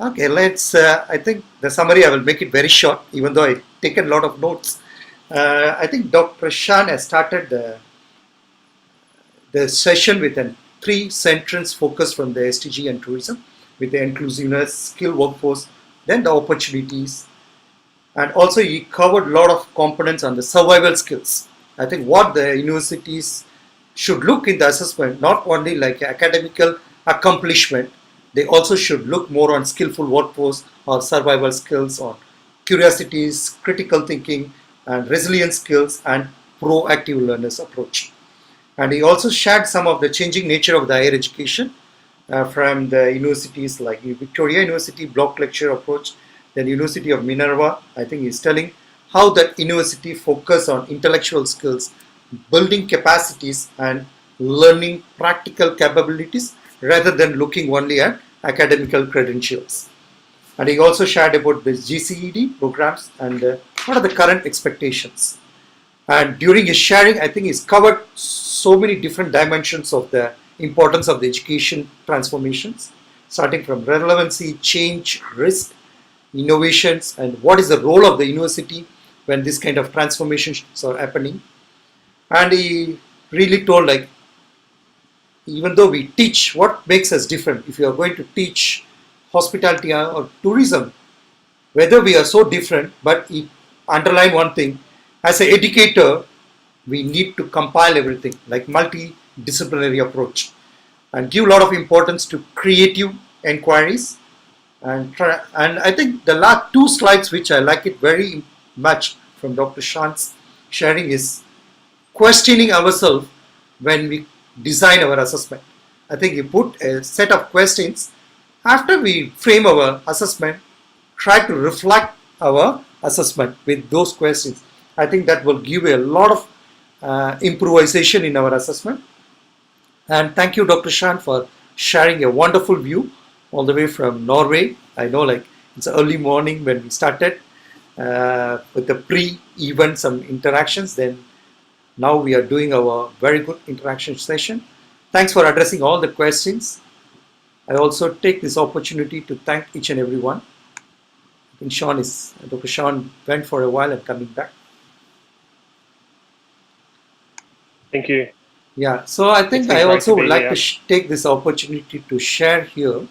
Okay, let's, I think the summary, I will make it very short, even though I've taken a lot of notes. I think Dr. Shan has started the session with a 3-sentence focus from the SDG and tourism, with the inclusiveness, skill workforce, then the opportunities. And also he covered a lot of components on the survival skills. I think what the universities should look in the assessment, not only like academical accomplishment, they also should look more on skillful workforce or survival skills, or curiosities, critical thinking, and resilience skills, and proactive learners approach. And he also shared some of the changing nature of the higher education from the universities like Victoria University block lecture approach, then University of Minerva. I think he's telling how that university focus on intellectual skills, building capacities, and learning practical capabilities rather than looking only at academical credentials. And he also shared about the GCED programs and what are the current expectations. And during his sharing, I think he's covered so many different dimensions of the importance of the education transformations, starting from relevancy, change, risk, innovations, and what is the role of the university when this kind of transformations are happening. And he really told, like, even though we teach, what makes us different? If you are going to teach hospitality or tourism, whether we are so different, but he underlined one thing, as an educator, we need to compile everything, like multidisciplinary approach, and give a lot of importance to creative inquiries. And I think the last 2 slides, which I like it very much from Dr. Shan's sharing, is questioning ourselves when we design our assessment. I think you put a set of questions. After we frame our assessment, try to reflect our assessment with those questions. I think that will give a lot of improvisation in our assessment. And thank you, Dr. Shan, for sharing a wonderful view all the way from Norway. I know, like, it's early morning when we started with the pre-event some interactions. Then now we are doing our very good interaction session. Thanks for addressing all the questions. I also take this opportunity to thank each and every one. I think Dr. Shan went for a while and coming back. Thank you. Yeah, so I think I also would like to take this opportunity to share here.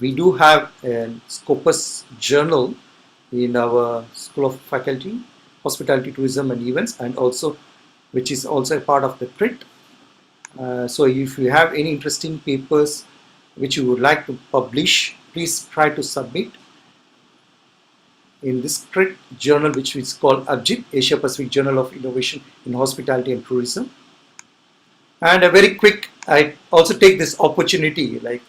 We do have a Scopus journal in our School of Faculty, Hospitality, Tourism and Events, and also which is also a part of the print. So if you have any interesting papers which you would like to publish, please try to submit in this print journal, which is called APJIT, Asia Pacific Journal of Innovation in Hospitality and Tourism. And a very quick, I also take this opportunity, like